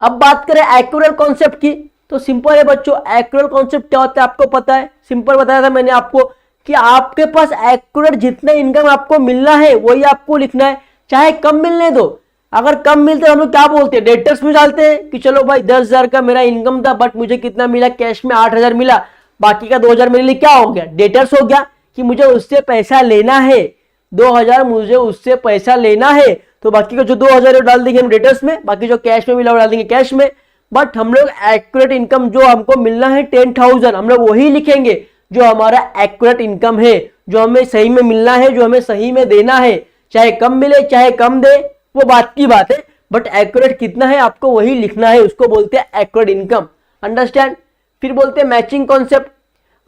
अब बात करें एक्यूरेल कॉन्सेप्ट की, तो सिंपल है बच्चों, एक्यूरेल कॉन्सेप्ट क्या होता है आपको पता है, सिंपल बताया था मैंने आपको कि आपके पास एक्यूरेट जितना इनकम आपको मिलना है वही आपको लिखना है, चाहे कम मिलने दो। अगर कम मिलते हैं हम लोग क्या बोलते हैं, डेटर्स में डालते हैं कि चलो भाई 10,000 का मेरा इनकम था बट मुझे कितना मिला, कैश में 8,000 मिला, बाकी का 2,000 मेरे लिए क्या हो गया, डेटर्स हो गया कि मुझे उससे पैसा लेना है, 2,000 मुझे उससे पैसा लेना है, तो बाकी का जो 2,000 है डाल देंगे हम डेटर्स में, बाकी जो कैश में मिला वो डाल देंगे कैश में। बट हम लोग एक्यूरेट इनकम जो हमको मिलना है 10,000 हम लोग वही लिखेंगे जो हमारा एक्यूरेट इनकम है, जो हमें सही में मिलना है, जो हमें सही में देना है, चाहे कम मिले चाहे कम दे वो बात की बात है, बट एक्यूरेट कितना है आपको वही लिखना है, उसको बोलते हैं एक्यूरेट इनकम। अंडरस्टैंड। फिर बोलते हैं मैचिंग कॉन्सेप्ट।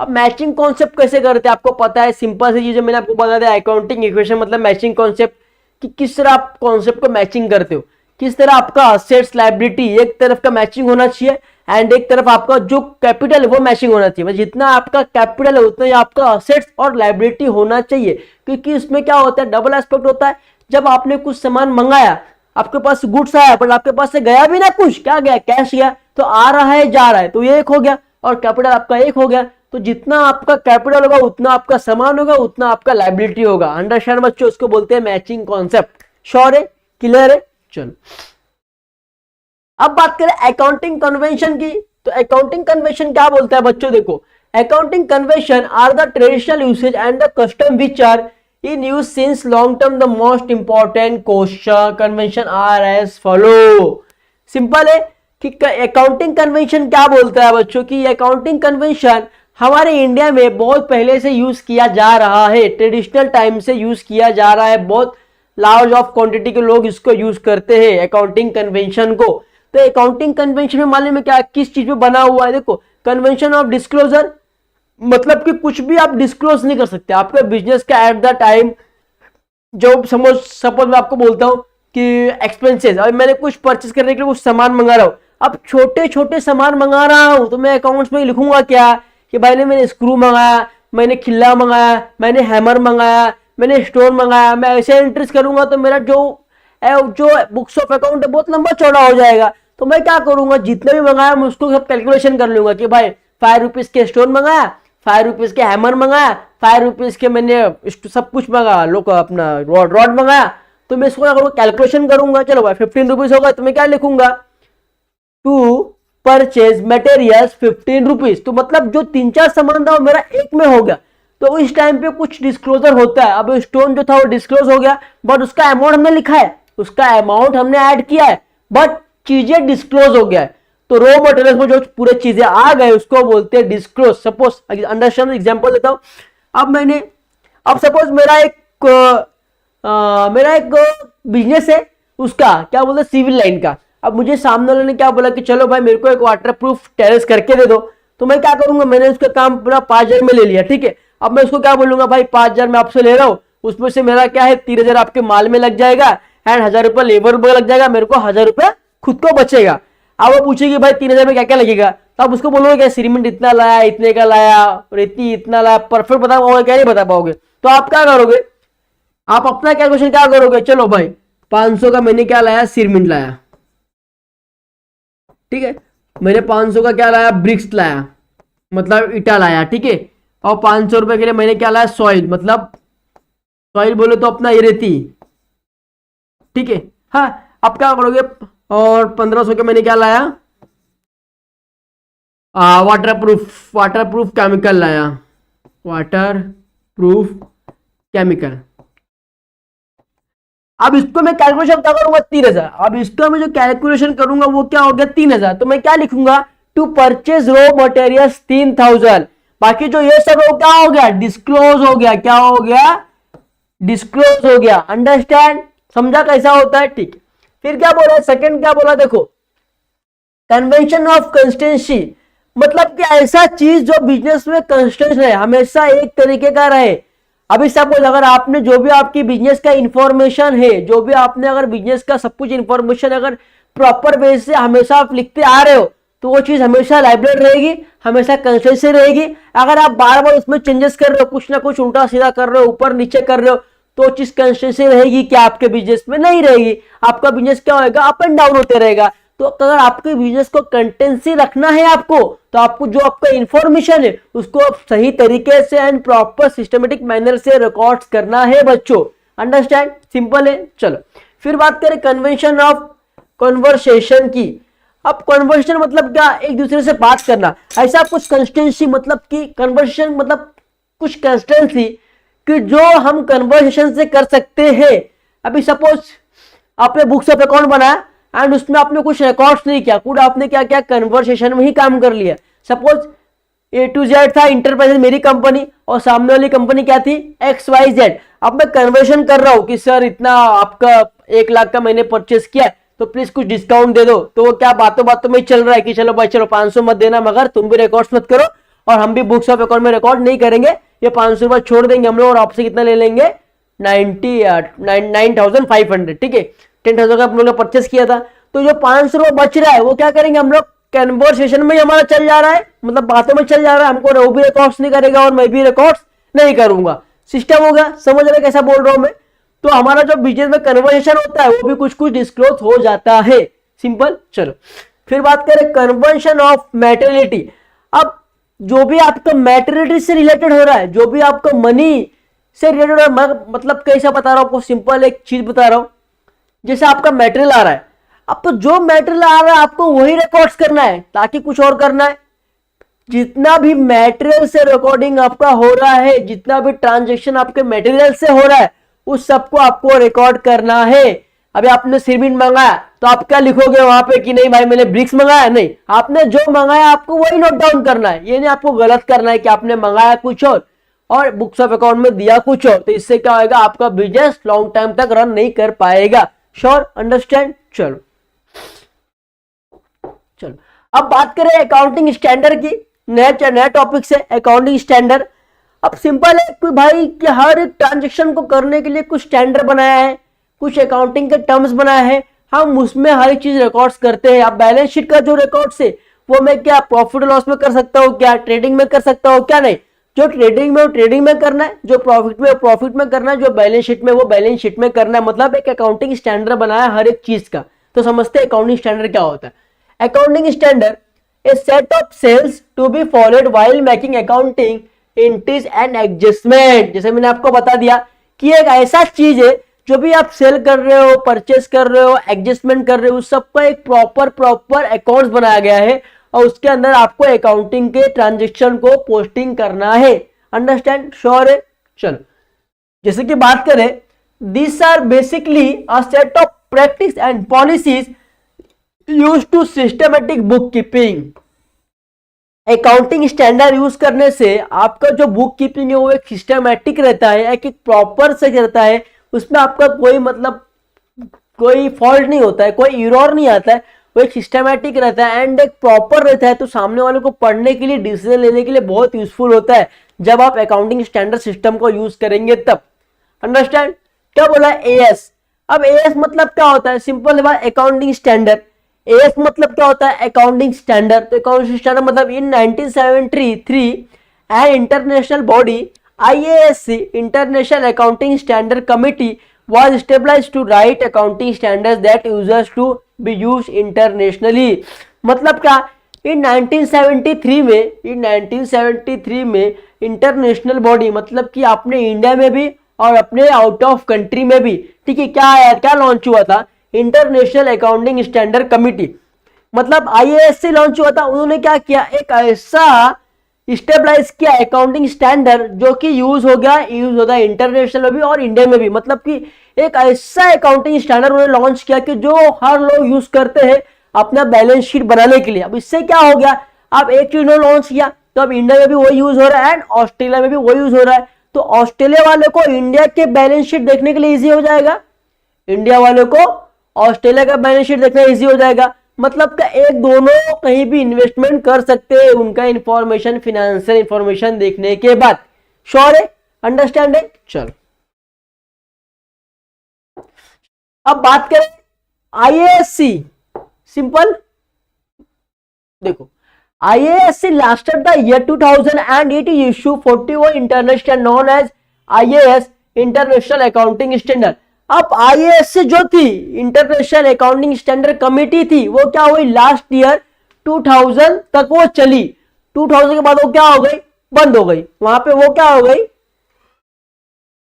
अब मैचिंग कॉन्सेप्ट कैसे करते हैं आपको पता है, सिंपल सी चीजें मैंने आपको बता दिया। अकाउंटिंग इक्वेशन मतलब मैचिंग कॉन्सेप्ट, कि किस तरह आप कॉन्सेप्ट को मैचिंग करते हो, किस तरह आपका असेट्स लायबिलिटी एक तरफ का मैचिंग होना चाहिए एंड एक तरफ आपका जो कैपिटल है वो मैचिंग होना चाहिए। जितना आपका कैपिटल है उतना ही आपका असेट्स और लायबिलिटी होना चाहिए, क्योंकि इसमें क्या होता है, डबल एस्पेक्ट होता है। जब आपने कुछ सामान मंगाया, आपके पास गुड्स आया बट आपके पास से गया भी ना कुछ, क्या गया, कैश गया, तो आ रहा है जा रहा है, तो ये एक हो गया और कैपिटल आपका एक हो गया। तो जितना आपका कैपिटल होगा उतना आपका सामान होगा, उतना आपका लायबिलिटी होगा। अंडरस्टैंड बच्चों, उसको बोलते हैं मैचिंग कॉन्सेप्ट। श्योर है, क्लियर है। चलो अब बात करें अकाउंटिंग कन्वेंशन की, तो अकाउंटिंग कन्वेंशन क्या बोलता है बच्चों, देखो accounting convention are the traditional usage and the custom which are in use since long term. The most important question convention are as follow. Simple है कि अकाउंटिंग कन्वेंशन क्या बोलता है बच्चों की, अकाउंटिंग कन्वेंशन हमारे इंडिया में बहुत पहले से यूज किया जा रहा है, ट्रेडिशनल टाइम से यूज किया जा रहा है, बहुत लार्ज ऑफ क्वांटिटी के लोग इसको यूज करते हैं अकाउंटिंग कन्वेंशन को। तो अकाउंटिंग कन्वेंशन में मालूम है क्या किस चीज पे बना हुआ है, देखो कन्वेंशन ऑफ डिस्क्लोजर, मतलब कि कुछ भी आप डिस्क्लोज नहीं कर सकते आपके बिजनेस का एट द टाइम। जो सपोज मैं आपको बोलता हूं कि एक्सपेंसेस, अभी मैंने कुछ परचेस करने के लिए कुछ सामान मंगा रहा हूं, अब छोटे छोटे सामान मंगा रहा हूं तो मैं अकाउंट्स में लिखूंगा क्या कि भाई ने मैंने स्क्रू मंगाया, मैंने खिल्ला मंगाया, मैंने हैमर मंगाया, मैंने स्टोन मंगाया, मैं ऐसे एंट्रीज करूंगा तो मेरा जो बुक्स ऑफ अकाउंट है बहुत लंबा चौड़ा हो जाएगा। तो मैं क्या करूंगा, जितने भी मंगाया मैं उसको सब कैलकुलेशन कर लूंगा कि भाई 5 रुपीज के स्टोन मंगाया, 5 रुपीज के हैमर मंगाया, 5 रुपीज के मैंने सब कुछ मंगाया, लोग अपना रॉड मंगाया, तो मैं इसको अगर कैलकुलेशन करूंगा, चलो भाई 15 रुपीज होगा तो मैं क्या लिखूंगा, टू परचेज मटेरियल्स 15 रुपीज। तो मतलब जो 3-4 सामान था वो मेरा एक में हो गया। तो इस टाइम पे कुछ डिस्क्लोजर होता है। अब स्टोन जो था वो डिस्क्लोज हो गया बट उसका अमाउंट हमने लिखा है, उसका अमाउंट हमने ऐड किया है बट चीजें डिस्क्लोज हो गया है। तो रॉ मटेरियल में जो पूरे चीजें आ गए उसको बोलते हैं डिस्क्लोज। सपोज अंडरस्टैंड एग्जांपल देता हूं, अब सपोज मेरा एक बिजनेस है, उसका क्या बोलते हैं सिविल लाइन का। अब मुझे सामने वाले ने क्या बोला कि चलो भाई मेरे को एक वाटर प्रूफ टेरेस करके दे दो, तो मैं क्या करूंगा, मैंने उसका काम पूरा 5,000 में ले लिया, ठीक है। अब मैं उसको क्या बोलूंगा, भाई 5,000 में आपसे ले रहा हूं, उसमें से मेरा क्या है 3,000 आपके माल में लग जाएगा एंड 1,000 रुपये लेबर में लग जाएगा, मेरे को 1,000 रुपये खुद को बचेगा। अब वो पूछेगी भाई 3,000 में क्या क्या लगेगा, तो आप उसको बोलोगे क्या सीमेंट इतना लाया, इतने का लाया, रेती इतना लाया, परफेक्ट बता पाओगे क्या, नहीं बता पाओगे। तो आप क्या करोगे, आप अपना कैलकुलेशन क्या करोगे, चलो भाई 500 का मैंने क्या लाया, सीमेंट लाया, ठीक है, मैंने 500 का क्या लाया, ब्रिक्स लाया, मतलब ईटा लाया, ठीक है, और 500 रुपए के लिए मैंने क्या लाया, सॉइल, मतलब सॉइल बोले तो अपना ये रेती, ठीक है। हाँ अब क्या करोगे, और 1500 के मैंने क्या लाया, वाटर प्रूफ केमिकल लाया, वाटर प्रूफ केमिकल। अब इसको मैं कैलकुलेशन क्या करूंगा, 3,000। अब इसका मैं जो कैलकुलेशन करूंगा वो क्या हो गया, 3,000। तो मैं क्या लिखूंगा, टू परचेज रॉ मटेरियल्स 3,000। बाकी जो ये सब हो क्या हो गया, डिस्क्लोज हो गया, क्या हो गया, डिस्क्लोज हो गया। अंडरस्टैंड, समझा कैसा होता है, ठीक है। फिर क्या बोला, सेकंड क्या बोला, देखो कन्वेंशन ऑफ कंसिस्टेंसी, मतलब कि ऐसा चीज जो बिजनेस में कंसिस्टेंट है, हमेशा एक तरीके का रहे। अभी सपोज अगर आपने जो भी आपकी बिजनेस का इंफॉर्मेशन है, जो भी आपने अगर बिजनेस का सब कुछ इंफॉर्मेशन अगर प्रॉपर बेस से हमेशा आप लिखते आ रहे हो तो वो चीज हमेशा लाइब्रेट रहेगी, हमेशा कंसिस्टेंसी रहेगी। अगर आप बार बार उसमें चेंजेस कर रहे हो, कुछ ना कुछ उल्टा सीधा कर रहे हो, ऊपर नीचे कर रहे हो, तो चीज कंसिस्टेंसी रहेगी क्या, आपके बिजनेस में नहीं रहेगी। आपका बिजनेस क्या होगा, अप एंड डाउन होते रहेगा। तो अगर आपके बिजनेस को कंटेंसी रखना है आपको, तो आपको जो आपका इंफॉर्मेशन है उसको आप सही तरीके से एंड प्रॉपर सिस्टमेटिक मैनर से रिकॉर्ड्स करना है बच्चों। अंडरस्टैंड? सिंपल है। चलो फिर बात करें कन्वेंशन ऑफ कन्वर्सेशन की। अब कन्वर्सेशन मतलब क्या? एक दूसरे से बात करना। ऐसा कुछ कंस्टेंसी मतलब कि कन्वर्सेशन मतलब कुछ कंस्टेंसी कि जो हम कन्वर्सेशन से कर सकते हैं। अभी सपोज आपने बुक्स ऑफ अकाउंट बनाया एंड उसमें आपने कुछ रिकॉर्ड्स नहीं किया, पूरा आपने क्या किया? कन्वर्सेशन में ही काम कर लिया। सपोज A to Z था इंटरप्राइजेज मेरी कंपनी और सामने वाली कंपनी क्या थी? XYZ। अब मैं कन्वर्सेशन कर रहा हूं कि सर इतना आपका 1 लाख का मैंने परचेस किया है तो प्लीज कुछ डिस्काउंट दे दो। तो वो क्या बातों बातों में चल रहा है कि चलो भाई चलो 500 मत देना, मगर तुम भी रिकॉर्ड्स मत करो और हम भी बुक्स ऑफ अकाउंट में रिकॉर्ड नहीं करेंगे, ये 500 रुपए छोड़ देंगे हम लोग और आपसे कितना ले लेंगे? 9,500। ठीक है, 10,000 का हम लोग ने परचेस किया था, तो जो 500 रुपए बच रहा है वो क्या करेंगे हम लोग? कन्वर्सेशन में हमारा चल जा रहा है, मतलब बातों में चल जा रहा है, हमको वो भी रिकॉर्ड्स नहीं करेगा और मैं भी रिकॉर्ड्स नहीं करूंगा। सिस्टम होगा। समझ रहे कैसा बोल रहा हूं मैं? तो हमारा जो बिजनेस में कन्वर्सेशन होता है वो भी कुछ कुछ डिस्क्लोज हो जाता है। सिंपल। चलो फिर बात करें कन्वर्शन ऑफ मैटेरियलिटी। अब जो भी आपका मैटेरियलिटी से रिलेटेड हो रहा है, जो भी आपका मनी से रिलेटेड हो रहा है, मतलब कैसा बता रहा हूं आपको? सिंपल एक चीज बता रहा हूं, जैसे आपका मैटेरियल आ रहा है, अब तो जो मैटेरियल आ रहा है आपको वही रिकॉर्ड्स करना है, ताकि कुछ और करना है। जितना भी मैटेरियल से रिकॉर्डिंग आपका हो रहा है, जितना भी ट्रांजैक्शन आपके मैटेरियल से हो रहा है, उस सबको आपको रिकॉर्ड करना है। अभी आपने सीमेंट मंगाया तो आप क्या लिखोगे वहां पे कि नहीं भाई मैंने ब्रिक्स मंगाया? नहीं, आपने जो मंगाया आपको वही नोट डाउन करना है। ये नहीं आपको गलत करना है कि आपने मंगाया कुछ और बुक्स ऑफ अकाउंट में दिया कुछ और, तो इससे क्या होगा? आपका बिजनेस लॉन्ग टाइम तक रन नहीं कर पाएगा। श्योर? अंडरस्टैंड? चलो चलो अब बात करें अकाउंटिंग स्टैंडर्ड की। नया टॉपिक से अकाउंटिंग स्टैंडर्ड। अब सिंपल है कि भाई कि हर एक ट्रांजेक्शन को करने के लिए कुछ स्टैंडर्ड बनाया है, कुछ अकाउंटिंग के टर्म्स बनाया है, हम उसमें हर एक चीज रिकॉर्ड्स करते हैं। अब बैलेंस शीट का जो रिकॉर्ड्स है वो मैं क्या प्रॉफिट लॉस में कर सकता हूँ, क्या ट्रेडिंग में कर सकता हूँ, क्या नहीं? जो ट्रेडिंग में वो ट्रेडिंग में करना है, जो प्रॉफिट में प्रॉफिट में करना है, जो बैलेंस शीट में वो बैलेंस शीट में करना है। मतलब एक अकाउंटिंग स्टैंडर्ड बनाया हर एक चीज का। तो समझते हैं अकाउंटिंग स्टैंडर्ड क्या होता है। Accounting standard a set of sales to be followed while making accounting entries and adjustment। जैसे मैंने आपको बता दिया कि एक ऐसा चीज है जो भी आप सेल कर रहे हो, परचेस कर रहे हो, एडजस्टमेंट कर रहे हो, उस सबका एक प्रॉपर अकाउंट्स बनाया गया है और उसके अंदर आपको अकाउंटिंग के ट्रांजेक्शन को पोस्टिंग करना है। अंडरस्टैंड? श्योर है? चलो जैसे कि बात करें, this are basically a set of practice and policies use to systematic book keeping. Accounting standard use करने से आपका जो बुक कीपिंग है वो एक सिस्टमेटिक रहता है, एक प्रॉपर से रहता है, उसमें आपका कोई मतलब कोई फॉल्ट नहीं होता है, कोई एरर नहीं आता है, वो एक सिस्टमेटिक रहता है एंड एक प्रॉपर रहता है। तो सामने वाले को पढ़ने के लिए, डिसीजन लेने के लिए बहुत यूजफुल होता है जब आप अकाउंटिंग स्टैंडर्ड सिस्टम को यूज करेंगे तब। अंडरस्टैंड? क्या बोला? एएस। अब एएस मतलब क्या होता है? सिंपल है, अकाउंटिंग स्टैंडर्ड। एएस मतलब क्या होता है? Accounting standard. तो अकाउंटिंग स्टैंडर्ड मतलब इन 1973 an international body IASC international accounting standard committee was established to write accounting standards that users to be used internationally। मतलब क्या? इन 1973 में इंटरनेशनल बॉडी मतलब कि अपने इंडिया में भी और अपने आउट ऑफ कंट्री में भी, ठीक है, क्या लॉन्च हुआ था? International accounting standard committee. मतलब IASC लॉन्च हुआ था। उन्होंने क्या किया? एक ऐसा स्टेबलाइज किया अकाउंटिंग स्टैंडर्ड जो कि यूज होता है इंटरनेशनल में भी और इंडिया में भी। मतलब कि एक ऐसा अकाउंटिंग स्टैंडर्ड उन्होंने लॉन्च किया कि जो हर लोग यूज करते हैं अपना बैलेंस शीट बनाने के लिए। अब इससे क्या हो गया? अब एक चीज उन्होंने लॉन्च किया तो अब इंडिया में भी वही यूज हो रहा है एंड ऑस्ट्रेलिया में भी वही यूज हो रहा है। तो ऑस्ट्रेलिया वाले को इंडिया के बैलेंस शीट देखने के लिए इजी हो जाएगा, इंडिया वाले को ऑस्ट्रेलिया का बैलेंस शीट देखना इजी हो जाएगा। मतलब का एक दोनों कहीं भी इन्वेस्टमेंट कर सकते हैं उनका इंफॉर्मेशन, फिनेंशियल इंफॉर्मेशन देखने के बाद। श्योर है? अंडरस्टैंड है? चलो अब बात करें IASC। सिंपल देखो, IASC lasted the year 2000 and it issued 41 international known as IAS International Accounting Standard। अब IAS जो थी, इंटरनेशनल अकाउंटिंग स्टैंडर्ड कमेटी थी, वो क्या हुई, लास्ट ईयर 2000 तक वो चली। 2000 के बाद वो क्या हो गई, बंद हो गई। वहां पे वो क्या हो गई,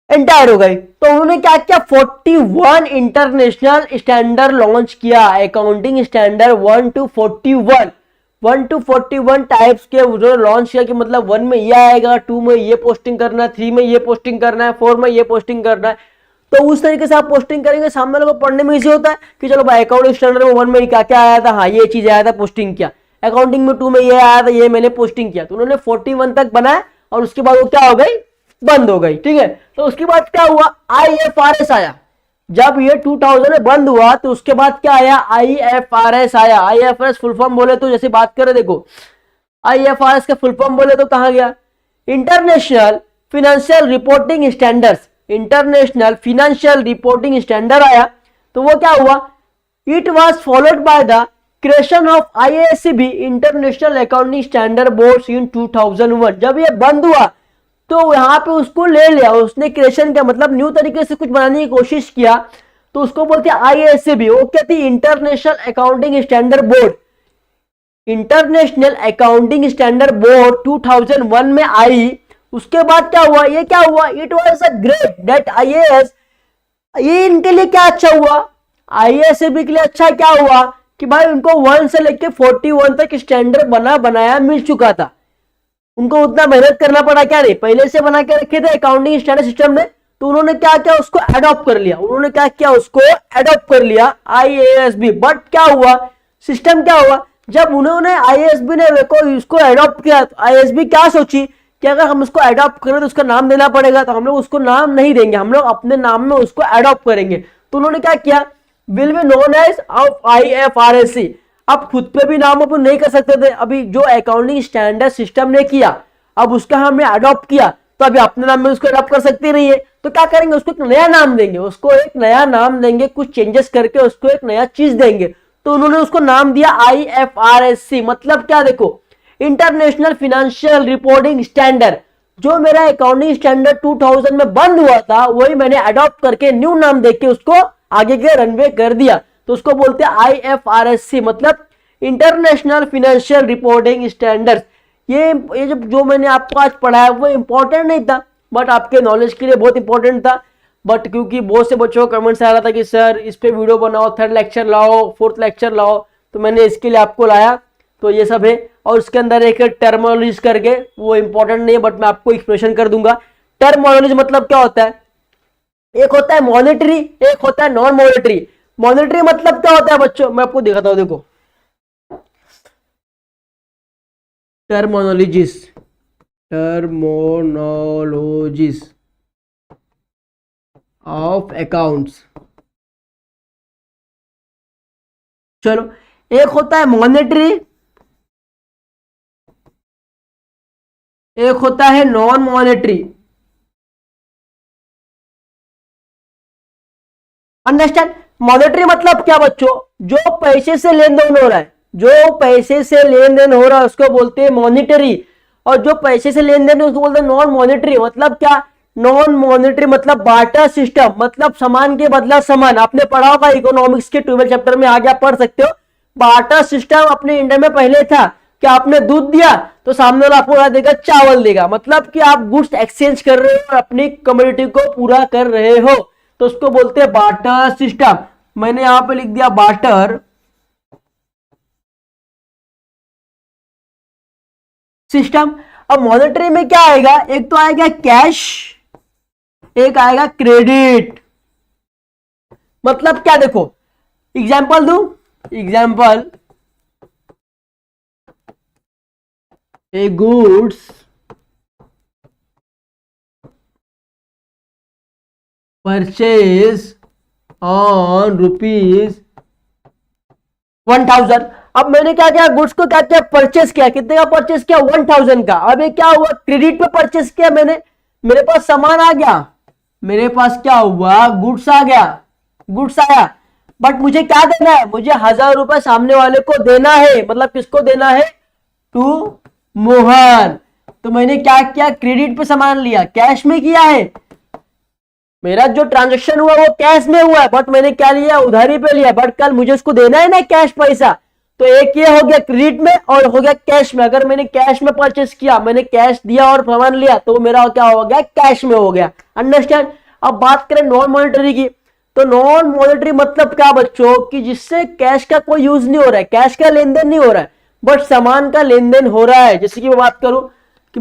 एंटायर हो गई। तो उन्होंने क्या किया, 41 इंटरनेशनल स्टैंडर्ड लॉन्च किया, accounting standard 1 to 41, 1 to 41 types के उन्होंने लॉन्च किया कि मतलब 1 में ये आएगा, 2 में ये पोस्टिंग करना है, 3 में ये पोस्टिंग करना है, 4 में ये पोस्टिंग करना है। तो उस तरीके से आप पोस्टिंग करेंगे, सामने वालों को पढ़ने में इजी होता है कि चलो भाई अकाउंटिंग स्टैंडर्ड में 1 में क्या क्या आया था, हाँ ये चीज आया था, पोस्टिंग किया। अकाउंटिंग में 2 में ये आया था, ये मैंने पोस्टिंग किया। तो उन्होंने 41 तक बनाया और उसके बाद वो क्या हो गई, बंद हो गई। ठीक है, तो उसके बाद क्या हुआ, IFRS आया। जब ये 2000 में बंद हुआ तो उसके बाद क्या आया, IFRS आया। IFRS फुल फॉर्म बोले तो जैसे बात करें, देखो IFRS का फुल फॉर्म बोले तो कहां गया, international financial reporting standards. International financial reporting standard आया तो वो क्या हुआ, it was followed by the creation of IASB international accounting standard boards in 2001। जब ये बंद हुआ तो यहां पे उसको ले लिया, उसने क्रिएशन का मतलब न्यू तरीके से कुछ बनाने की कोशिश किया, तो उसको बोलते हैं IASB। वो क्या थी, international accounting standard board. International accounting standard board 2001 में आई। उसके बाद क्या हुआ, ये क्या हुआ, it was a great that IAS, ये इनके लिए क्या अच्छा हुआ, IASB के लिए अच्छा क्या हुआ कि भाई उनको 1 से लेके 41 तक स्टैंडर्ड बनाया मिल चुका था। उनको उतना मेहनत करना पड़ा क्या नहीं, पहले से बना के रखे थे अकाउंटिंग स्टैंडर्ड सिस्टम में। तो उन्होंने क्या किया, उसको अडॉप्ट कर लिया। उन्होंने क्या किया, उसको अडॉप्ट कर लिया IASB। बट क्या हुआ, सिस्टम क्या हुआ, जब उन्होंने IASB ने इसको अडॉप्ट किया तो IASB क्या सोची कि अगर हम उसको अडॉप्ट करें तो उसका नाम देना पड़ेगा, तो हम लोग उसको नाम नहीं देंगे, हम लोग अपने नाम में उसको अडॉप्ट करेंगे। तो उन्होंने क्या किया, will be known as of IFRS। अब खुद पे भी नाम अपन नहीं कर सकते थे, अभी जो अकाउंटिंग स्टैंडर्ड सिस्टम ने किया अब उसका हमने अडॉप्ट किया, तो अभी अपने नाम में उसको अडॉप्ट कर सकते नहीं है। तो क्या करेंगे, उसको एक नया नाम देंगे, उसको एक नया नाम देंगे, कुछ चेंजेस करके उसको एक नया चीज देंगे। तो उन्होंने उसको नाम दिया IFRS। मतलब क्या, देखो इंटरनेशनल फिनेंशियल रिपोर्टिंग स्टैंडर्ड, जो मेरा अकाउंटिंग स्टैंडर्ड 2000 में बंद हुआ था वही मैंने अडॉप्ट करके न्यू नाम देके उसको आगे के रनवे कर दिया। तो उसको बोलते हैं IFRS, मतलब इंटरनेशनल फिनेंशियल रिपोर्टिंग स्टैंडर्ड। ये जो मैंने आपको आज पढ़ाया वो इंपॉर्टेंट नहीं था, बट आपके नॉलेज के लिए बहुत इंपॉर्टेंट था। बट क्योंकि बहुत से बच्चों का कमेंट्स आ रहा था कि सर इस पे वीडियो बनाओ, 3rd लेक्चर लाओ, 4th लेक्चर लाओ, तो मैंने इसके लिए आपको लाया। तो ये सब है, और उसके अंदर एक टर्मिनोलॉजी करके, वो इंपॉर्टेंट नहीं है बट मैं आपको एक्सप्लेनेशन कर दूंगा। टर्मिनोलॉजी मतलब क्या होता है, एक होता है मॉनेटरी, एक होता है नॉन मॉनेटरी। मॉनेटरी मतलब क्या होता है बच्चों, मैं आपको दिखाता हूं, देखो टर्मिनोलॉजीज ऑफ अकाउंट्स। चलो, एक होता है मॉनेटरी, एक होता है नॉन मॉनेटरी। अंडरस्टैंड, मॉनेटरी मतलब क्या बच्चों, जो पैसे से लेन देन हो रहा है, जो पैसे से लेन देन हो रहा है उसको बोलते हैं मॉनेटरी, और जो पैसे से लेन देन उसको बोलते हैं नॉन मॉनेटरी। मतलब क्या, नॉन मॉनेटरी मतलब बार्टर सिस्टम, मतलब सामान के बदला सामान। आपने पढ़ा होगा इकोनॉमिक्स के 12 चैप्टर में, आगे आप पढ़ सकते हो। बार्टर सिस्टम अपने इंडिया में पहले था कि आपने दूध दिया तो सामने वाला आपको क्या देगा, चावल देगा। मतलब कि आप गुड्स एक्सचेंज कर रहे हो और अपनी कम्युनिटी को पूरा कर रहे हो, तो उसको बोलते हैं बार्टर सिस्टम। मैंने यहां पे लिख दिया बार्टर सिस्टम। अब मॉनेटरी में क्या आएगा, एक तो आएगा कैश, एक आएगा क्रेडिट। मतलब क्या, देखो एग्जांपल दूं, example, A goods purchase on ₹1000। अब मैंने क्या किया, गुड्स को क्या किया, परचेस किया। कितने का परचेस किया, 1000 का। अब ये क्या हुआ, क्रेडिट पे परचेस किया मैंने, मेरे पास सामान आ गया, मेरे पास क्या हुआ, गुड्स आ गया, गुड्स आया। बट मुझे क्या देना है, मुझे 1000 रुपए सामने वाले को देना है। मतलब किसको देना है, टू मोहन। तो मैंने क्या किया, क्रेडिट पे सामान लिया, कैश में किया है। मेरा जो ट्रांजेक्शन हुआ वो कैश में हुआ है, बट मैंने क्या लिया, उधारी पे लिया, बट कल मुझे उसको देना है ना कैश पैसा। तो एक ये हो गया क्रेडिट में और हो गया कैश में। अगर मैंने कैश में परचेस किया, मैंने कैश दिया और सामान लिया, तो मेरा क्या हो गया, कैश में हो गया। अंडरस्टैंड। अब बात करें नॉन मॉनेटरी की, तो नॉन मॉनेटरी मतलब क्या बच्चों, कि जिससे कैश का कोई यूज नहीं हो रहा है, कैश का लेन देन नहीं हो रहा है, बट सामान का लेन देन हो रहा है। जैसे कि मैं बात करूं कि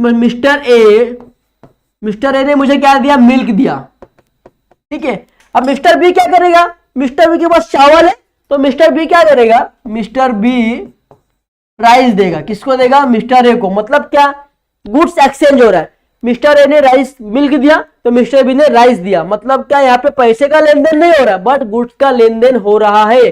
मिस्टर ए ने मुझे क्या दिया, मिल्क दिया, ठीक है। अब मिस्टर बी क्या करेगा, मिस्टर बी के पास चावल है, तो मिस्टर बी क्या करेगा, मिस्टर बी राइस देगा। किसको देगा, मिस्टर ए को। मतलब क्या, गुड्स एक्सचेंज हो रहा है। मिस्टर ए ने राइस मिल्क दिया, तो मिस्टर बी ने राइस दिया। मतलब क्या, यहाँ पे पैसे का लेन देन नहीं हो रहा, बट गुड्स का लेन देन हो रहा है।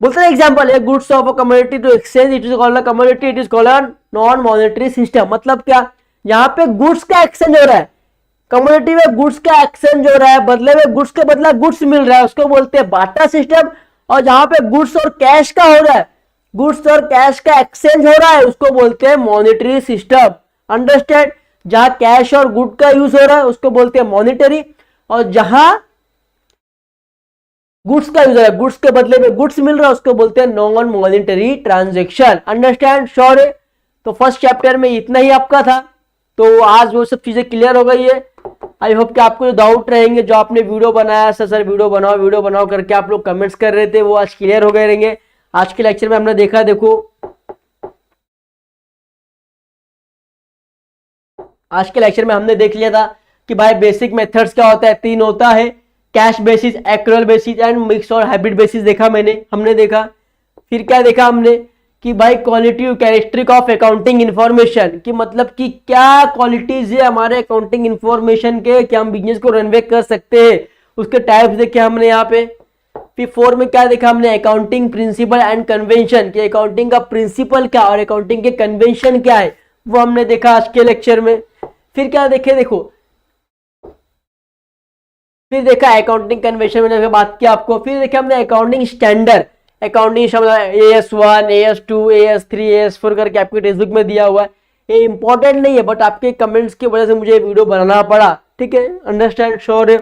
बोलते हैं एग्जांपल है, goods of a commodity to exchange, it is called a commodity, it is called a non monetary system. मतलब क्या, यहाँ पे गुड्स का एक्सचेंज हो रहा है, कमोडिटी में गुड्स का एक्सचेंज हो रहा है, बदले में गुड्स के बदला गुड्स मिल रहा है, उसको बोलते हैं बाटा सिस्टम। और जहां पे गुड्स और कैश का हो रहा है, गुड्स और कैश का एक्सचेंज हो रहा है, उसको बोलते हैं मॉनेटरी सिस्टम। अंडरस्टैंड। जहां कैश और गुड का यूज हो रहा है उसको बोलते हैं मॉनेटरी, और जहां गुड्स का यूज हो रहा है, गुड्स के बदले में गुड्स मिल रहा है, उसको बोलते हैं non monetary transaction. Understand, sure है। तो फर्स्ट चैप्टर में इतना ही आपका था, तो आज वो सब चीजें क्लियर हो गई है। आई होप कि आपको जो डाउट रहेंगे, जो आपने वीडियो बनाया सर वीडियो बनाओ करके आप लोग कमेंट्स कर रहे थे, वो आज क्लियर हो गए रहेंगे। आज के लेक्चर में हमने देखा, देखो आज के लेक्चर में हमने देख लिया था कि भाई बेसिक मेथड्स क्या होता है, 3 होता है, cash basis, accrual basis and mix और हाइब्रिड बेसिस देखा हमने देखा। फिर क्या देखा हमने कि भाई quality characteristic of accounting information, कि मतलब कि क्या क्वालिटीज है हमारे अकाउंटिंग इंफॉर्मेशन के, कि हम बिजनेस को रनवे कर सकते हैं, उसके टाइप्स देखे हमने यहाँ पे। फिर 4 में क्या देखा हमने, अकाउंटिंग प्रिंसिपल एंड कन्वेंशन, कि अकाउंटिंग का प्रिंसिपल क्या और अकाउंटिंग के कन्वेंशन क्या है, वो हमने देखा आज के लेक्चर में। फिर क्या देखे, देखो फिर देखा अकाउंटिंग कन्वेंशन में बात किया आपको। फिर देखा हमने accounting standard, accounting AS1, AS2, AS3, AS4 करके आपके टेक्स्ट बुक में दिया हुआ है। ये इंपॉर्टेंट नहीं है, बट आपके कमेंट्स की वजह से मुझे वीडियो बनाना पड़ा, ठीक है। अंडरस्टैंड, श्योर है।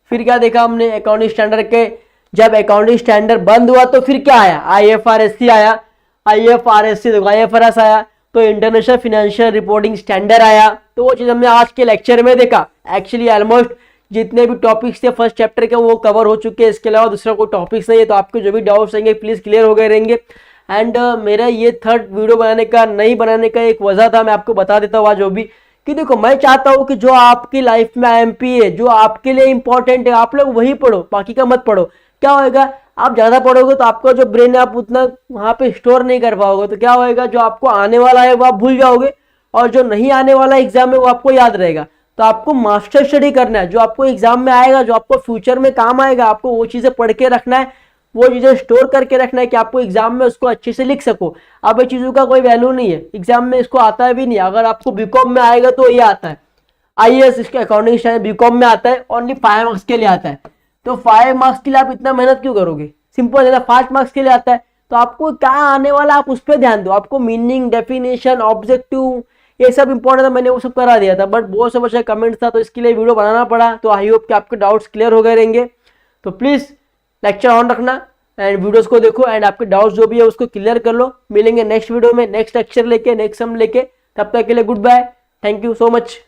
फिर क्या देखा हमने, अकाउंटिंग स्टैंडर्ड के, जब अकाउंटिंग स्टैंडर्ड बंद हुआ तो फिर क्या आया, IFRS आया। IFRS आया तो इंटरनेशनल फाइनेंशियल रिपोर्टिंग स्टैंडर्ड आया। तो वो चीज हमने आज के लेक्चर में देखा। एक्चुअली ऑलमोस्ट जितने भी टॉपिक्स थे फर्स्ट चैप्टर के वो कवर हो चुके हैं, इसके अलावा दूसरा कोई टॉपिक्स नहीं है। तो आपके जो भी डाउट्स रहेंगे प्लीज क्लियर हो गए रहेंगे। एंड मेरा ये थर्ड वीडियो बनाने का, नहीं बनाने का एक वजह था, मैं आपको बता देता हूँ आज वो भी, कि देखो मैं चाहता हूँ कि जो आपकी लाइफ में IMP है, जो आपके लिए इंपॉर्टेंट है, आप लोग वही पढ़ो, बाकी का मत पढ़ो। क्या होएगा, आप ज्यादा पढ़ोगे तो आपका जो ब्रेन है आप उतना वहां पे स्टोर नहीं कर पाओगे, तो क्या होएगा, जो आपको आने वाला है वो आप भूल जाओगे, और जो नहीं आने वाला एग्जाम है वो आपको याद रहेगा। तो आपको मास्टर स्टडी करना है, जो आपको एग्जाम में आएगा, जो आपको फ्यूचर में काम आएगा, आपको वो चीजें पढ़ के रखना है, वो चीजें स्टोर करके रखना है, कि आपको एग्जाम में उसको अच्छे से लिख सको। अब ये चीजों का कोई वैल्यू नहीं है, एग्जाम में इसको आता है भी नहीं। अगर आपको बीकॉम में आएगा तो ये आता है, IAS इसके अकाउंटिंग स्टैंडर्ड बीकॉम में आता है, ओनली 5 मार्क्स के लिए आता है। तो 5 मार्क्स के लिए आप इतना मेहनत क्यों करोगे, सिंपल है ना, 5 मार्क्स के लिए आता है। तो आपको क्या आने वाला आप उस पर ध्यान दो, आपको मीनिंग, डेफिनेशन, ऑब्जेक्टिव, ये सब इंपॉर्टेंट था, मैंने वो सब करा दिया था, बट बहुत सब अच्छा कमेंट्स था तो इसके लिए वीडियो बनाना पड़ा। तो आई होप कि आपके डाउट्स क्लियर हो गए रहेंगे। तो प्लीज लेक्चर ऑन रखना एंड वीडियोस को देखो, एंड आपके डाउट्स जो भी है उसको क्लियर कर लो। मिलेंगे नेक्स्ट वीडियो में, नेक्स्ट लेक्चर लेके, नेक्स्ट सम लेके। तब तक के लिए good bye, thank you so much.